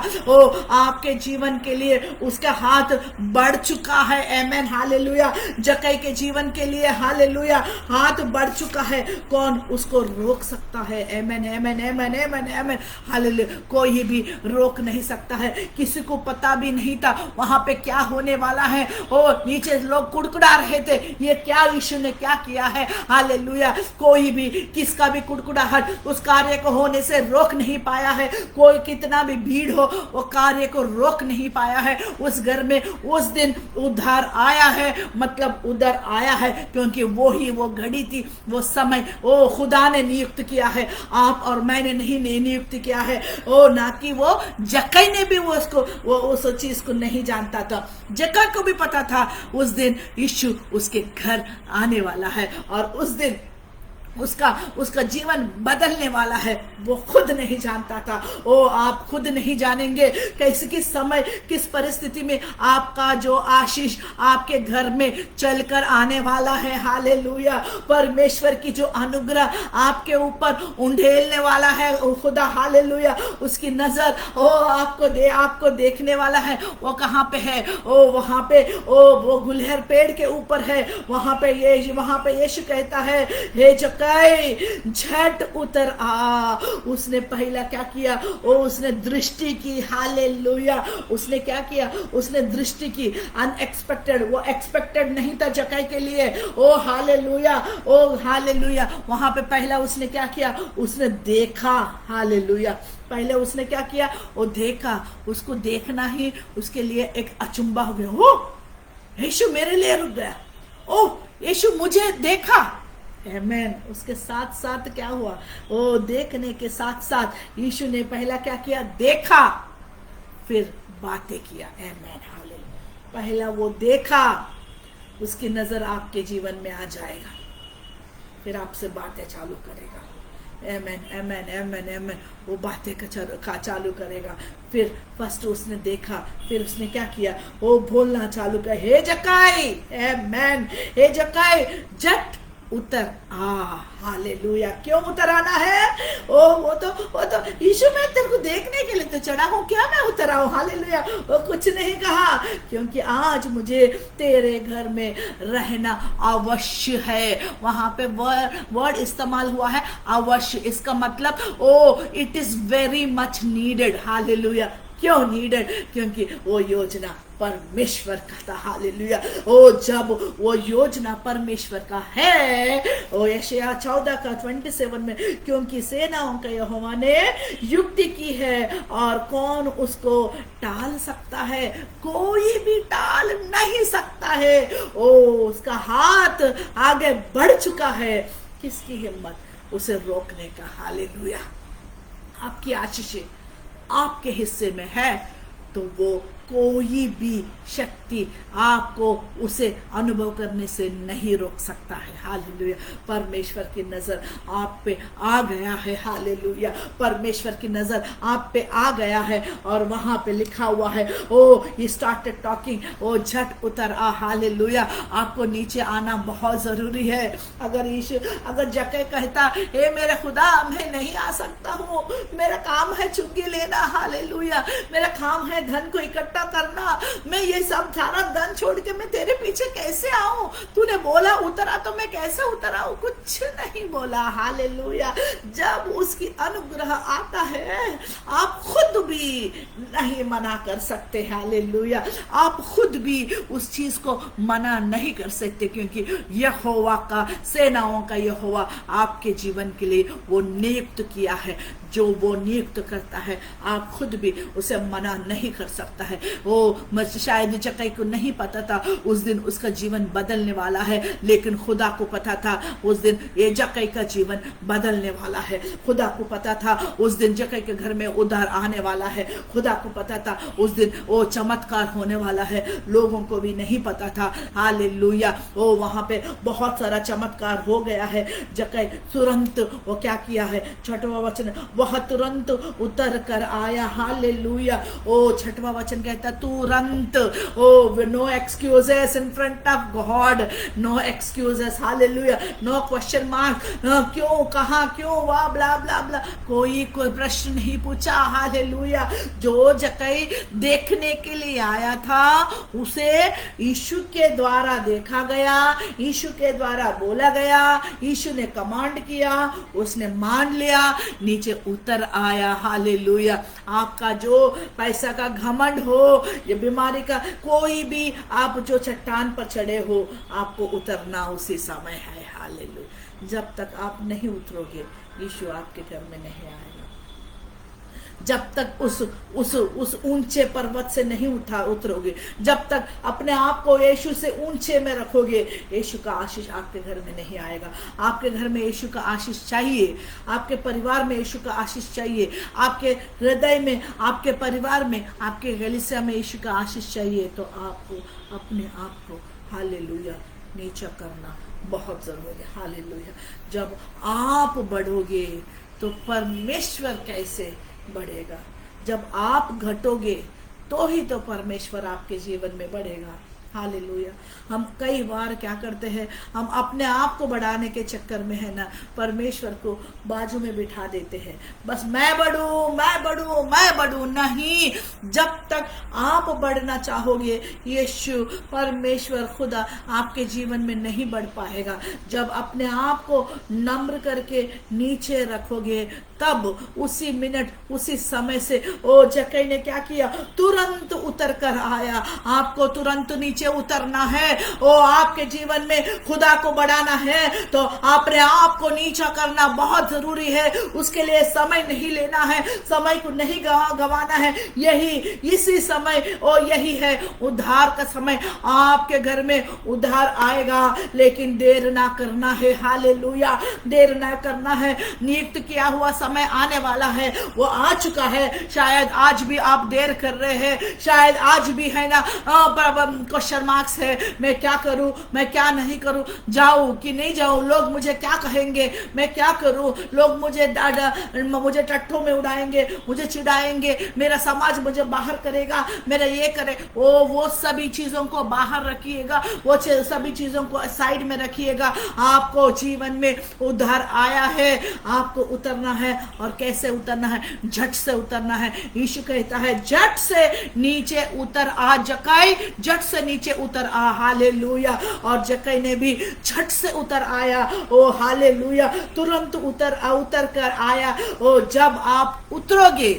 आपके जीवन के लिए उसका हाथ बढ़ चुका है। आमेन, हालेलुया। जक्कई के जीवन के लिए, हालेलुया, हाथ बढ़ चुका है, कौन उसको रोक सकता है? आमेन, आमेन, आमेन, आमेन, आमेन, हालेलुया। कोई भी रोक नहीं सकता है। किसी को पता भी नहीं था वहां पे क्या होने वाला है। नीचे लोग कुड़कुड़ा रहे थे, ये क्या यीशु ने क्या किया है? हालेलुया। कोई भी किसका भी कुड़कुड़ाहट उस कार्य को होने से रोक नहीं पाया है। कोई कितना भी भीड़ हो, वो कार्य को रोक नहीं पाया है। उस घर में उस दिन उद्धार आया है, मतलब उधर आया है, क्योंकि वो ही वो घड़ी थी, वो समय खुदा ने नियुक्त किया है। आप और मैंने नहीं नियुक्त किया है। ना कि वो जक्कई ने भी वो उस चीज को नहीं जानता था। जक्कई को भी पता था उस दिन यीशु उसके घर आने वाला है और उस दिन उसका जीवन बदलने वाला है। वो खुद नहीं जानता था। आप खुद नहीं जानेंगे किस समय, किस परिस्थिति में आपका जो आशीष आपके घर में चलकर आने वाला है। हालेलुया। परमेश्वर की जो अनुग्रह आपके ऊपर उंडेलने वाला है खुदा, हालेलुया। उसकी नजर आपको देखने वाला है। वो कहाँ पे है? वहां पे वो गुलहर पेड़ के ऊपर है। वहां पे यीशु कहता है, हे जक्कई झट उतर आ। उसने पहला क्या किया? उसने दृष्टि की। हालेलुया। उसने क्या किया? उसने दृष्टि की। अनएक्सपेक्टेड, वो एक्सपेक्टेड नहीं था जक्कई के लिए। Hallelujah, hallelujah. वहां पे पहला उसने क्या किया? उसने देखा। हालेलुया। पहले उसने क्या किया? वो देखा। उसको देखना ही उसके लिए एक अचंभा हो गया। यीशु मेरे लिए रुक गया। यीशु मुझे देखा। आमेन। उसके साथ साथ क्या हुआ? देखने के साथ साथ यीशु ने पहला क्या किया? देखा, फिर बातें किया। आमेन, हालेलुया। पहला वो देखा, उसकी नजर आपके जीवन में आ जाएगा, फिर आपसे बातें चालू करेगा। आमेन, आमेन, आमेन, आमेन। वो बातें का चालू करेगा। फिर फर्स्ट उसने देखा, फिर उसने क्या किया? वो बोलना चालू किया, हे जक्कई। आमेन। हे जक्कई, झट उतर आ। हालेलुया। क्यों उतर आना है? ओ वो तो यीशु, मैं तेरे को देखने के लिए तो चढ़ा हूं, क्या मैं उतर आऊं? हालेलुया। वो कुछ नहीं कहा, क्योंकि आज मुझे तेरे घर में रहना अवश्य है। वहां पे वर्ड इस्तेमाल हुआ है अवश्य। इसका मतलब it is very much needed. Hallelujah. क्यों नीडेड? क्योंकि वो योजना परमेश्वर का था। हालेलुया। जब वो योजना परमेश्वर का है, यशायाह 14 का 27 में, क्योंकि सेनाओं का यहोवा ने युक्ति की है और कौन उसको टाल सकता है? कोई भी टाल नहीं सकता है। उसका हाथ आगे बढ़ चुका है। किसकी हिम्मत उसे रोकने का? हालेलुया। आपकी आशीषें आपके हिस्से में है तो वो कोई भी शक्ति आपको उसे अनुभव करने से नहीं रोक सकता है। हालेलुया। परमेश्वर की नजर आप पे आ गया है। हालेलुया। परमेश्वर की नजर आप पे आ गया है और वहां पे लिखा हुआ है ही स्टार्टेड टॉकिंग, झट उतर आ। हालेलुया। आपको नीचे आना बहुत जरूरी है। अगर जक्कई कहता, हे मेरे खुदा, मैं नहीं आ सकता हूँ, मेरा काम है चुंगी लेना। हालेलुया। मेरा काम है धन को इकट्ठा करना, मैं ये सब सारा धन छोड़ के मैं तेरे पीछे कैसे आऊं? तूने बोला उतरा तो मैं कैसे उतर आऊं? कुछ नहीं बोला। हालेलुया। जब उसकी अनुग्रह आता है, आप खुद भी नहीं मना कर सकते। हालेलुया। आप खुद भी उस चीज को मना नहीं कर सकते, क्योंकि यहोवा का, सेनाओं का यहोवा आपके जीवन के लिए वो नियुक्त किया है। जो वो नियुक्त करता है, आप खुद भी उसे मना नहीं कर सकता है। शायद जक्कई को नहीं पता था उस दिन उसका जीवन बदलने वाला है, लेकिन खुदा को पता था उस दिन ये जक्कई का जीवन बदलने वाला है। खुदा को पता था उस दिन जक्कई के घर में उद्धार आने वाला है। खुदा को पता था उस दिन वो चमत्कार होने वाला है। लोगों को भी नहीं पता था। हालेलुया। वहां पे बहुत सारा चमत्कार हो गया है। जक्कई तुरंत वो क्या किया है? 6वां वचन, वह तुरंत उतर कर आया। हालेलुया। 6वां वचन कहता तुरंत। No excuses in front of God, no excuses. Hallelujah. No question mark, क्यों, कहां, क्यों, वाह, ब्ला ब्ला ब्ला, कोई प्रश्न नहीं पूछा। हालेलुया। जो जक्कई देखने के लिए आया था उसे यीशु के द्वारा देखा गया, यीशु के द्वारा बोला गया, यीशु ने कमांड किया, उसने मान लिया, नीचे उतर आया। हालेलुया। आपका जो पैसा का घमंड हो, ये बीमारी का कोई भी, आप जो चट्टान पर चढ़े हो, आपको उतरना उसी समय है। हालेलुया। जब तक आप नहीं उतरोगे, यीशु आपके घर में नहीं आएगा। जब तक उस ऊंचे पर्वत से नहीं उतरोगे, जब तक अपने आप को यीशु से ऊंचे में रखोगे, यीशु का आशीष आपके घर में नहीं आएगा। आपके घर में यीशु का आशीष चाहिए, आपके परिवार में यीशु का आशीष चाहिए, आपके हृदय में, आपके परिवार में, आपके गलीचा में यीशु का आशीष चाहिए, तो आपको अपने आप को, हालेलुया, नीचा करना बहुत जरूरी है। हालेलुया। जब आप बढ़ोगे तो परमेश्वर कैसे बढ़ेगा? जब आप घटोगे तो ही तो परमेश्वर आपके जीवन में बढ़ेगा। हालेलुया। हम कई बार क्या करते हैं, हम अपने आप को बढ़ाने के चक्कर में है ना, परमेश्वर को बाजू में बिठा देते हैं। बस मैं बढ़ूं, मैं बढ़ूं, मैं बढ़ूं। नहीं, जब तक आप बढ़ना चाहोगे, यीशु परमेश्वर खुदा आपके जीवन में नहीं बढ़ पाएगा। जब अपने आप को नम्र करके नीचे रखोगे, तब उसी मिनट, उसी समय से जक्कई ने क्या किया? तुरंत उतर कर आया। आपको तुरंत नीचे उतरना है। आपके जीवन में खुदा को बढ़ाना है तो अपने आप को नीचा करना बहुत जरूरी है। उसके लिए समय नहीं लेना है, समय को नहीं गवाना है। इसी समय यही है उद्धार का समय। आपके घर में उद्धार आएगा, लेकिन देर ना करना है। हालेलुया। देर ना करना है। नियुक्त किया हुआ समय आने वाला है, वो आ चुका है। शायद आज भी आप देर कर रहे हैं, शायद आज भी है ना क्वेश्चन मार्क्स है, मैं क्या करूं, मैं क्या नहीं करूं, जाऊं कि नहीं जाऊं, लोग मुझे क्या कहेंगे, मैं क्या करूं, लोग मुझे टट्टों में उड़ाएंगे, मुझे चिढ़ाएंगे, मेरा समाज मुझे बाहर करेगा, मेरा ये करे, वो सभी चीजों को बाहर रखिएगा, वो सभी चीजों को साइड में रखिएगा। आपको जीवन में उद्धार आया है, आपको उतरना है। और कैसे उतरना है? झट से उतरना है। यीशु कहता है झट से नीचे उतर आ जक्कई, झट से नीचे उतर आ। हालेलुया। और जक्कई ने भी झट से उतर आया। ओ हालेलुया। तुरंत उतर कर आया। ओ जब आप उतरोगे,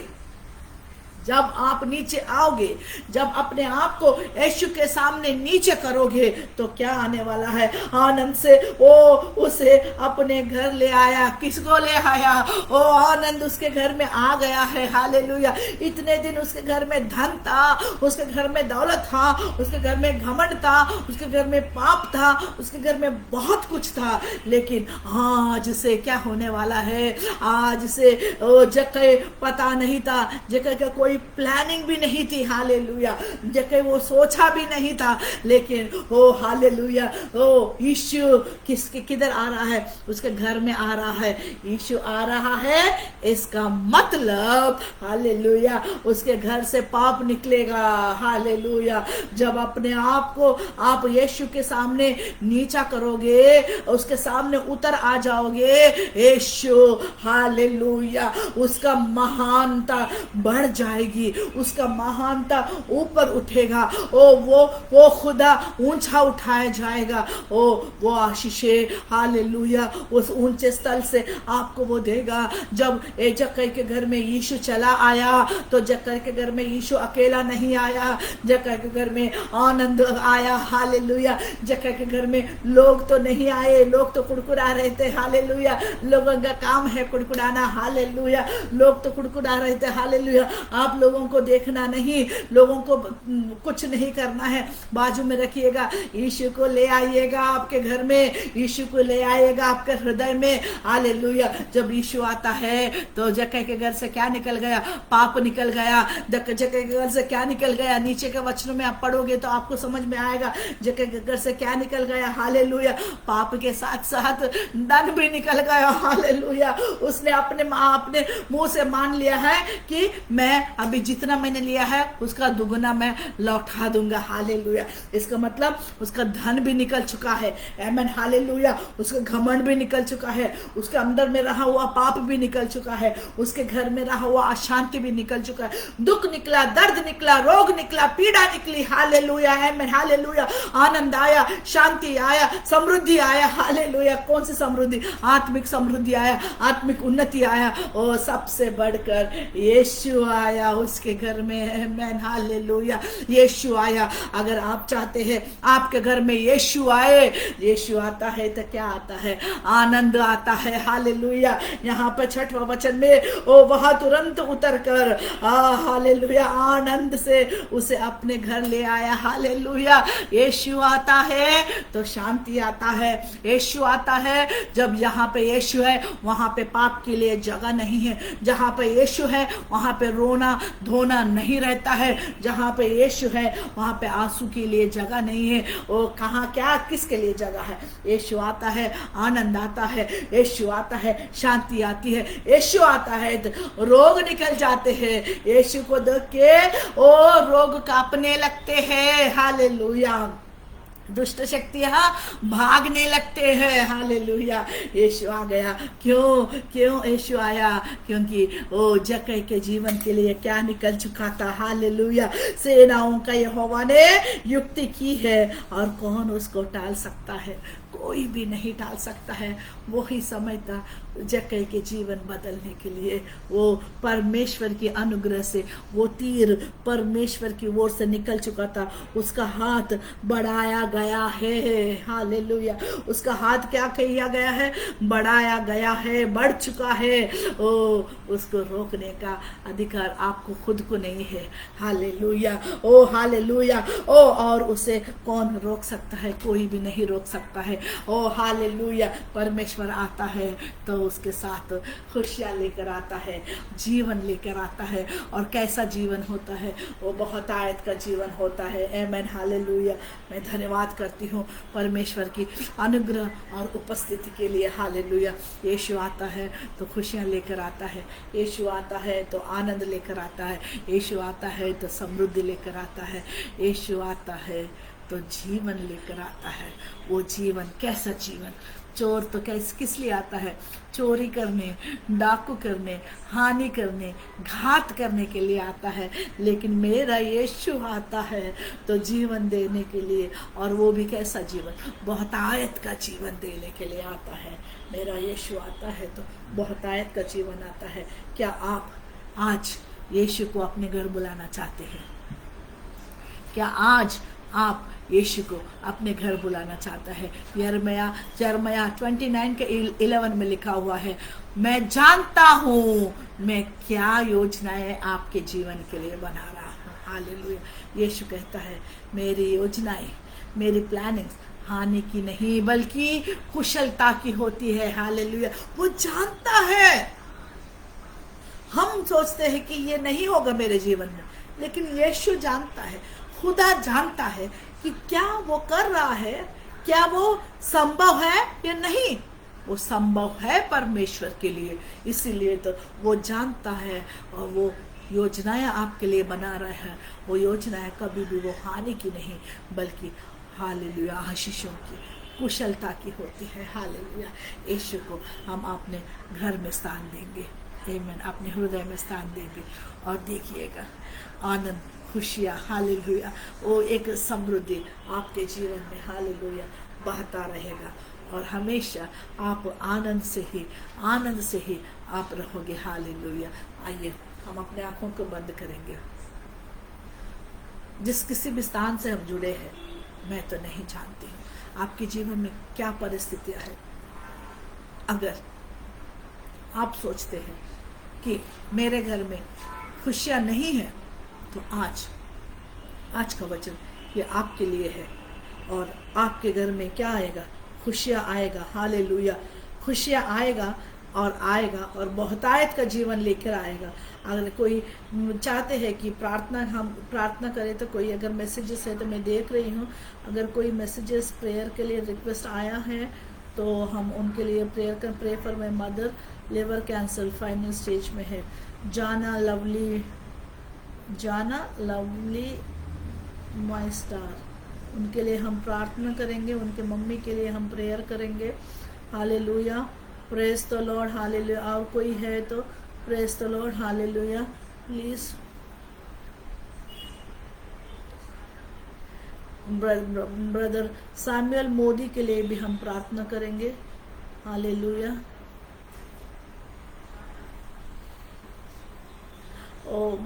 जब आप नीचे आओगे, जब अपने आप को यीशु के सामने नीचे करोगे, तो क्या आने वाला है? आनंद से वो उसे अपने घर ले आया। किसको ले आया? ओ आनंद उसके घर में आ गया है। हालेलुया। इतने दिन उसके घर में धन था, उसके घर में दौलत था, उसके घर में घमंड था, उसके घर में पाप था, उसके घर में बहुत कुछ था, लेकिन आज से क्या होने वाला है? आज से जक्कई पता नहीं था, जक्कई का कोई प्लानिंग भी नहीं थी। हालेलुया। जक्कई वो सोचा भी नहीं था, लेकिन ओ हालेलुया, ओ यीशु किधर आ रहा है? उसके घर में आ रहा है। यीशु आ रहा है, इसका मतलब हालेलुया उसके घर से पाप निकलेगा। हालेलुया। जब अपने आप को आप यीशु के सामने नीचा करोगे, उसके सामने उतर आ जाओगे, यीशु हालेलुया उसका महानता बढ़ जाएगी, उसका महानता ऊपर उठेगा। ओ वो खुदा ऊंचा उठाया जाएगा। ओ वो आशीषें हालेलुया उस ऊंचे स्थल से आपको वो देगा। जब जक्कई के घर में यीशु चला आया, तो जक्कई के घर में यीशु अकेला नहीं आया, जक्कई के घर में आनंद आया। हालेलुया। जक्कई के घर में लोग तो नहीं आए, लोग तो कुड़कुड़ा रहे थे। हालेलुया। लोगों का काम है कुड़कुड़ाना। हालेलुया। लोग तो कुड़कुड़ा रहे थे। हालेलुया। आप लोगों को देखना नहीं, लोगों को कुछ नहीं करना है, बाजू में रखिएगा। यीशु को ले आइएगा आपके घर में, यीशु को ले आइएगा आपके हृदय में। हालेलुया। जब यीशु आता है, तो जक्कई के घर से क्या निकल गया? पाप निकल गया। जक्कई के घर से क्या निकल गया? नीचे के वचनों में आप पढ़ोगे तो आपको समझ में आएगा जक्कई के घर से क्या निकल गया। हालेलुया। पाप के साथ साथ धन भी निकल गया। हालेलुया। उसने अपने मुंह से मान लिया है कि मैं अभी जितना मैंने लिया है उसका दुगुना मैं लौटा दूंगा। हालेलुया। इसका मतलब उसका धन भी निकल चुका है। आमीन। हालेलुया। उसका घमंड भी निकल चुका है, उसके अंदर में रहा हुआ पाप भी निकल चुका है, उसके घर में रहा हुआ अशांति भी निकल चुका है। दुख निकला, दर्द निकला, रोग निकला, पीड़ा निकली। हालेलुया। आमीन। हालेलुया। आनंद आया, शांति आया, समृद्धि आया। हालेलुया। कौन सी समृद्धि? आत्मिक समृद्धि आया, आत्मिक उन्नति आया। और सबसे बढ़कर यीशु आया उसके घर में। आमीन। हालेलुया। यीशु आया। अगर आप चाहते हैं आपके घर में यीशु आए, यीशु आता है तो क्या आता है? आनंद आता है। हालेलुया। यहाँ पर 6वां वचन में वह तुरंत उतर कर हालेलुया आनंद से उसे अपने घर ले आया। हालेलुया। यीशु आता है तो शांति आता है। यीशु आता है, जब यहाँ पे यीशु है वहां पे पाप के लिए जगह नहीं है। जहाँ पे यीशु है वहां पे रोना धोना नहीं रहता है। जहाँ पे यीशु है वहां पे आंसू के लिए जगह नहीं है। वो कहाँ क्या किसके लिए जगह है? यीशु आता है, आनंद आता है। यीशु आता है, शांति आती है। यीशु आता है तो रोग निकल जाते हैं। यीशु को देख के रोग कांपने लगते हैं। हालेलुया। दुष्ट शक्तियां भागने लगते हैं। हालेलुया। यीशु आ गया। क्यों यीशु आया? क्योंकि वो जक्कई के जीवन के लिए क्या निकल चुका था। हालेलुया। सेनाओं का यहोवा ने युक्ति की है, और कौन उसको टाल सकता है? कोई भी नहीं टाल सकता है। वही समय था जक्कई के जीवन बदलने के लिए। वो परमेश्वर की अनुग्रह से वो तीर परमेश्वर की ओर से निकल चुका था। उसका हाथ बढ़ाया गया है। हालेलुया। उसका हाथ क्या किया गया है? बढ़ाया गया है, बढ़ चुका है। उसको रोकने का अधिकार आपको खुद को नहीं है। हालेलुया। हालेलुया। और उसे कौन रोक सकता है? कोई भी नहीं रोक सकता है। हालेलुया। परमेश्वर आता है तो उसके साथ खुशियाँ लेकर आता है, जीवन लेकर आता है। और कैसा जीवन होता है? वो बहुत आयत का जीवन होता है। आमेन, हालेलुया। मैं धन्यवाद करती हूँ परमेश्वर की अनुग्रह और उपस्थिति के लिए। हालेलुया। यीशु आता है तो खुशियाँ लेकर आता है, यीशु आता है तो आनंद लेकर आता है, यीशु आता है तो समृद्धि लेकर आता है, यीशु आता है तो जीवन लेकर आता है। वो जीवन कैसा जीवन? चोर तो किस लिए आता है? चोरी करने, डाकू करने, हानि करने, घात करने के लिए आता है। लेकिन मेरा यीशु आता है तो जीवन देने के लिए। और वो भी कैसा जीवन? बहुत आयत का जीवन देने के लिए आता है। मेरा यीशु आता है तो बहुत आयत का जीवन आता है। क्या आप आज यीशु को अपने घर बुलाना चाहते हैं? क्या आज आप यीशु को अपने घर बुलाना चाहता है? यिर्मयाह 29 के 11 में लिखा हुआ है, मैं जानता हूँ मैं क्या योजनाएं आपके जीवन के लिए बना रहा हूँ। हालेलुया। यीशु कहता है, मेरी योजनाएं, मेरी प्लानिंग्स हानि की नहीं बल्कि कुशलता की होती है। हालेलुया। वो जानता है। हम सोचते हैं कि ये नहीं होगा मेरे जीवन में, लेकिन यीशु जानता है, खुदा जानता है कि क्या वो कर रहा है, क्या वो संभव है या नहीं। वो संभव है परमेश्वर के लिए, इसीलिए तो वो जानता है और वो योजनाएं आपके लिए बना रहा है। वो योजनाएं कभी भी वो हानि की नहीं बल्कि हालेलुया आशीषों की, कुशलता की होती है। हालेलुया। यीशु को हम अपने घर में स्थान देंगे, आमीन, अपने हृदय में स्थान देंगे और देखिएगा आनंद, खुशियाँ, हालेलुया, वो एक समृद्धि आपके जीवन में हालेलुया बहता रहेगा और हमेशा आप आनंद से ही आप रहोगे। हालेलुया। आइए हम अपने आंखों को बंद करेंगे। जिस किसी भी स्थान से हम जुड़े हैं, मैं तो नहीं जानती हूँ आपके जीवन में क्या परिस्थितियाँ है। अगर आप सोचते हैं कि मेरे घर में खुशियाँ नहीं है, तो आज का वचन ये आपके लिए है। और आपके घर में क्या आएगा? खुशियाँ आएगा। हालेलुया। खुशियाँ आएगा और बहुतायत का जीवन लेकर आएगा। अगर कोई चाहते हैं कि हम प्रार्थना करें, तो कोई अगर मैसेजेस है तो मैं देख रही हूँ, अगर कोई मैसेजेस प्रेयर के लिए रिक्वेस्ट आया है तो हम उनके लिए pray for my mother, liver cancer final stage में है। जाना लवली माय स्टार, उनके लिए हम प्रार्थना करेंगे, उनके मम्मी के लिए हम प्रेयर करेंगे। Hallelujah. Praise the Lord. Hallelujah. और कोई है तो praise the Lord. Hallelujah. Please brother Samuel Modi के लिए भी हम प्रार्थना करेंगे। हालेलुया। और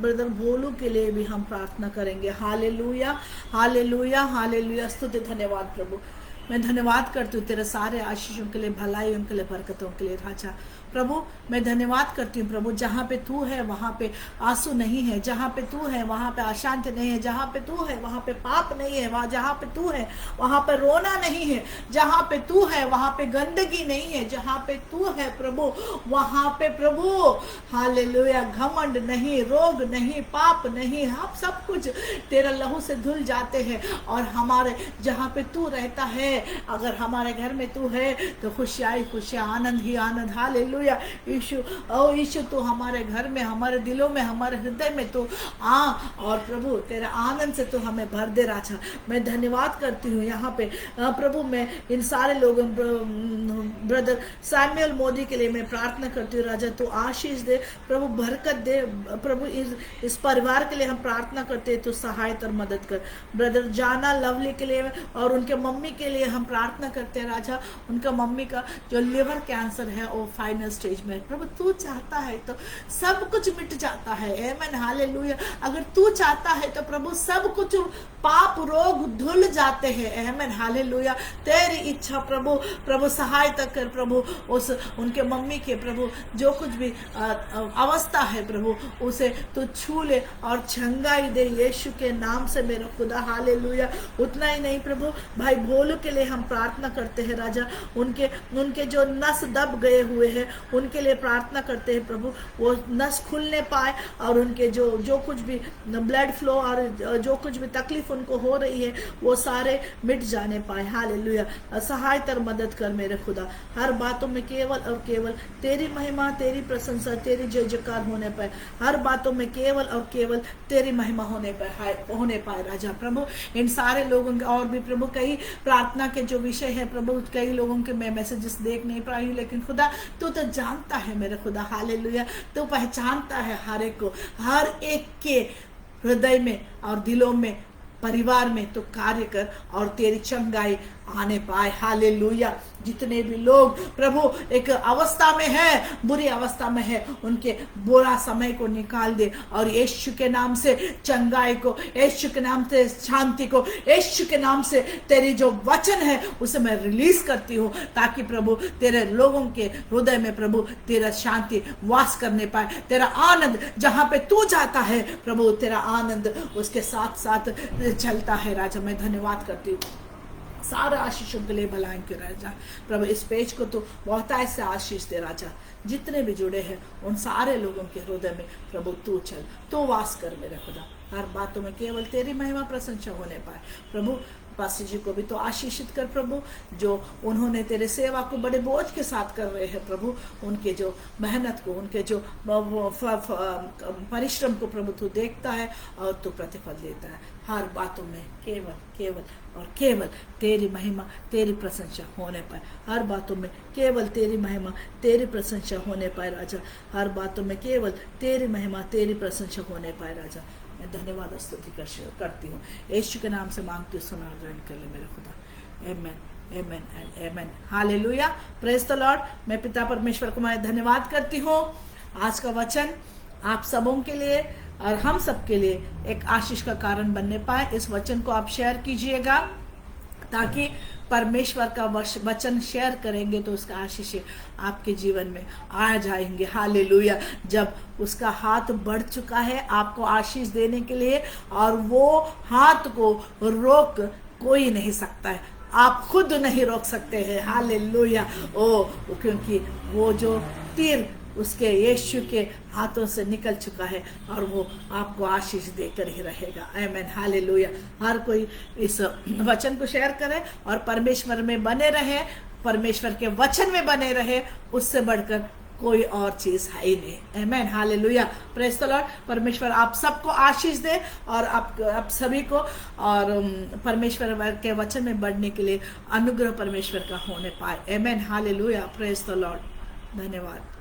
ब्रदर भोलू के लिए भी हम प्रार्थना करेंगे। Hallelujah, hallelujah, hallelujah. स्तुति, धन्यवाद प्रभु। मैं धन्यवाद करती हूँ तेरे सारे आशीषों के लिए, भलाइयों के लिए, बरकतों के लिए। राजा प्रभु मैं धन्यवाद करती हूँ प्रभु, जहाँ पे तू है वहाँ पे आंसू नहीं है, जहाँ पे तू है वहाँ पे अशांति नहीं है, जहाँ पे तू है वहाँ पे पाप नहीं है, जहाँ पे तू है वहाँ पे रोना नहीं है, जहाँ पे तू है वहाँ पे गंदगी नहीं है, जहाँ पे तू है प्रभु वहाँ पे प्रभु हालेलुया घमंड नहीं, रोग नहीं, पाप नहीं, हम सब कुछ तेरा लहू से धुल जाते हैं। और हमारे जहाँ पे तू रहता है, अगर हमारे घर में तू है तो खुशियाँ ही खुशियाँ, आनंद ही आनंद। हालेलुया। यीशु, ओ यीशु तू हमारे घर में, हमारे दिलों में, हमारे हृदय में तू आ और प्रभु तेरे आनंद से तू हमें भर दे। राजा मैं धन्यवाद करती हूँ यहाँ पे प्रभु, मैं इन सारे लोगों, ब्रदर सैमुअल मोदी के लिए मैं प्रार्थना करती हूँ। राजा तू आशीष दे प्रभु, बरकत दे प्रभु, इस परिवार के लिए हम प्रार्थना करते हैं, तू सहायता और मदद कर। ब्रदर जाना लवली के लिए और उनके मम्मी के लिए हम प्रार्थना करते हैं। राजा उनका मम्मी का जो लिवर कैंसर है वो फाइनल फाइनल स्टेज में। प्रभु तू चाहता है तो सब कुछ मिट जाता है। आमेन, हालेलुया। अगर तू चाहता है तो प्रभु सब कुछ पाप रोग धुल जाते हैं। आमेन, हालेलुया। तेरी इच्छा प्रभु, प्रभु सहायता कर प्रभु, उस उनके मम्मी के प्रभु जो कुछ भी अवस्था है प्रभु, उसे तू छू ले और चंगाई दे यीशु के नाम से मेरा खुदा। हालेलुया। उतना ही नहीं प्रभु, भाई भोलू के लिए हम प्रार्थना करते हैं राजा। उनके जो नस दब गए हुए हैं उनके लिए प्रार्थना करते हैं प्रभु, वो नस खुलने पाए और उनके जो कुछ भी ब्लड फ्लो और जो कुछ भी तकलीफ उनको हो रही है वो सारे मिट जाने पाए। हालेलुया। सहायता और मदद कर मेरे खुदा। हर बातों में केवल और केवल तेरी महिमा, तेरी प्रशंसा, तेरी जय जयकार होने पाए। हर बातों में केवल और केवल तेरी महिमा होने पाए राजा। प्रभु इन सारे लोगों के और भी प्रभु कई प्रार्थना के जो विषय है प्रभु, कई लोगों के मैं मैसेजेस देख नहीं पाई हूँ, लेकिन खुदा तू तो जानता है मेरे खुदा। हालेलुया। तू पहचानता है हर एक को, हर एक के हृदय में और दिलों में, परिवार में तो कार्य कर और तेरी चंगाई आने पाए। हालेलुया। जितने भी लोग प्रभु एक अवस्था में है, बुरी अवस्था में है, उनके बुरा समय को निकाल दे और यीशु के नाम से चंगाई को, यीशु के नाम से शांति को, यीशु के नाम से तेरी जो वचन है उसे मैं रिलीज करती हूँ, ताकि प्रभु तेरे लोगों के हृदय में प्रभु तेरा शांति वास करने पाए। तेरा आनंद जहाँ पे तू जाता है प्रभु, तेरा आनंद उसके साथ साथ चलता है राजा। मैं धन्यवाद करती हूँ सारा आशीषों के लिए भलाई के राजा। प्रभु इस पेज को तो बहुत ऐसे आशीष दे राजा। जितने भी जुड़े हैं उन सारे लोगों के हृदय में प्रभु तू चल, तू वास कर मेरे खुदा। हर बातों में केवल तेरी महिमा प्रशंसा होने पाए। प्रभु पासी जी को भी तो आशीषित कर प्रभु, जो उन्होंने तेरे सेवा को बड़े बोझ के साथ कर रहे हैं प्रभु, उनके जो मेहनत को, उनके जो परिश्रम को प्रभु तू देखता है और तू प्रतिफल देता है। हर बातों में केवल केवल और केवल तेरी महिमा, तेरी प्रशंसा होने पाए। हर बातों में केवल तेरी महिमा, तेरी प्रशंसा होने पाए राजा। हर बातों में केवल तेरी महिमा, तेरी प्रशंसा होने पाए राजा। मैं धन्यवाद स्तुति करती हूँ, यीशु के नाम से मांगती हूँ, सुना ग्रहण कर ले मेरे खुदा। Amen, amen and amen. Hallelujah. Praise the lord. मैं पिता परमेश्वर को मैं धन्यवाद करती हूँ। आज का वचन आप सबों के लिए और हम सब के लिए एक आशीष का कारण बनने पाए। इस वचन को आप शेयर कीजिएगा, ताकि परमेश्वर का वचन शेयर करेंगे तो उसका आशीष आपके जीवन में आ जाएंगे। हालेलुया। जब उसका हाथ बढ़ चुका है आपको आशीष देने के लिए, और वो हाथ को रोक कोई नहीं सकता है, आप खुद नहीं रोक सकते हैं। हालेलुया। क्योंकि वो जो तीर उसके यीशु के हाथों से निकल चुका है और वो आपको आशीष देकर ही रहेगा। आमेन, हालेलुया। हर कोई इस वचन को शेयर करे और परमेश्वर में बने रहे, परमेश्वर के वचन में बने रहे, उससे बढ़कर कोई और चीज है ही नहीं। आमेन, हालेलुया। Praise the Lord. परमेश्वर आप सबको आशीष दे और आप सभी को, और परमेश्वर के वचन में बढ़ने के लिए अनुग्रह परमेश्वर का होने पाए। आमेन, हालेलुया। Praise the Lord. धन्यवाद।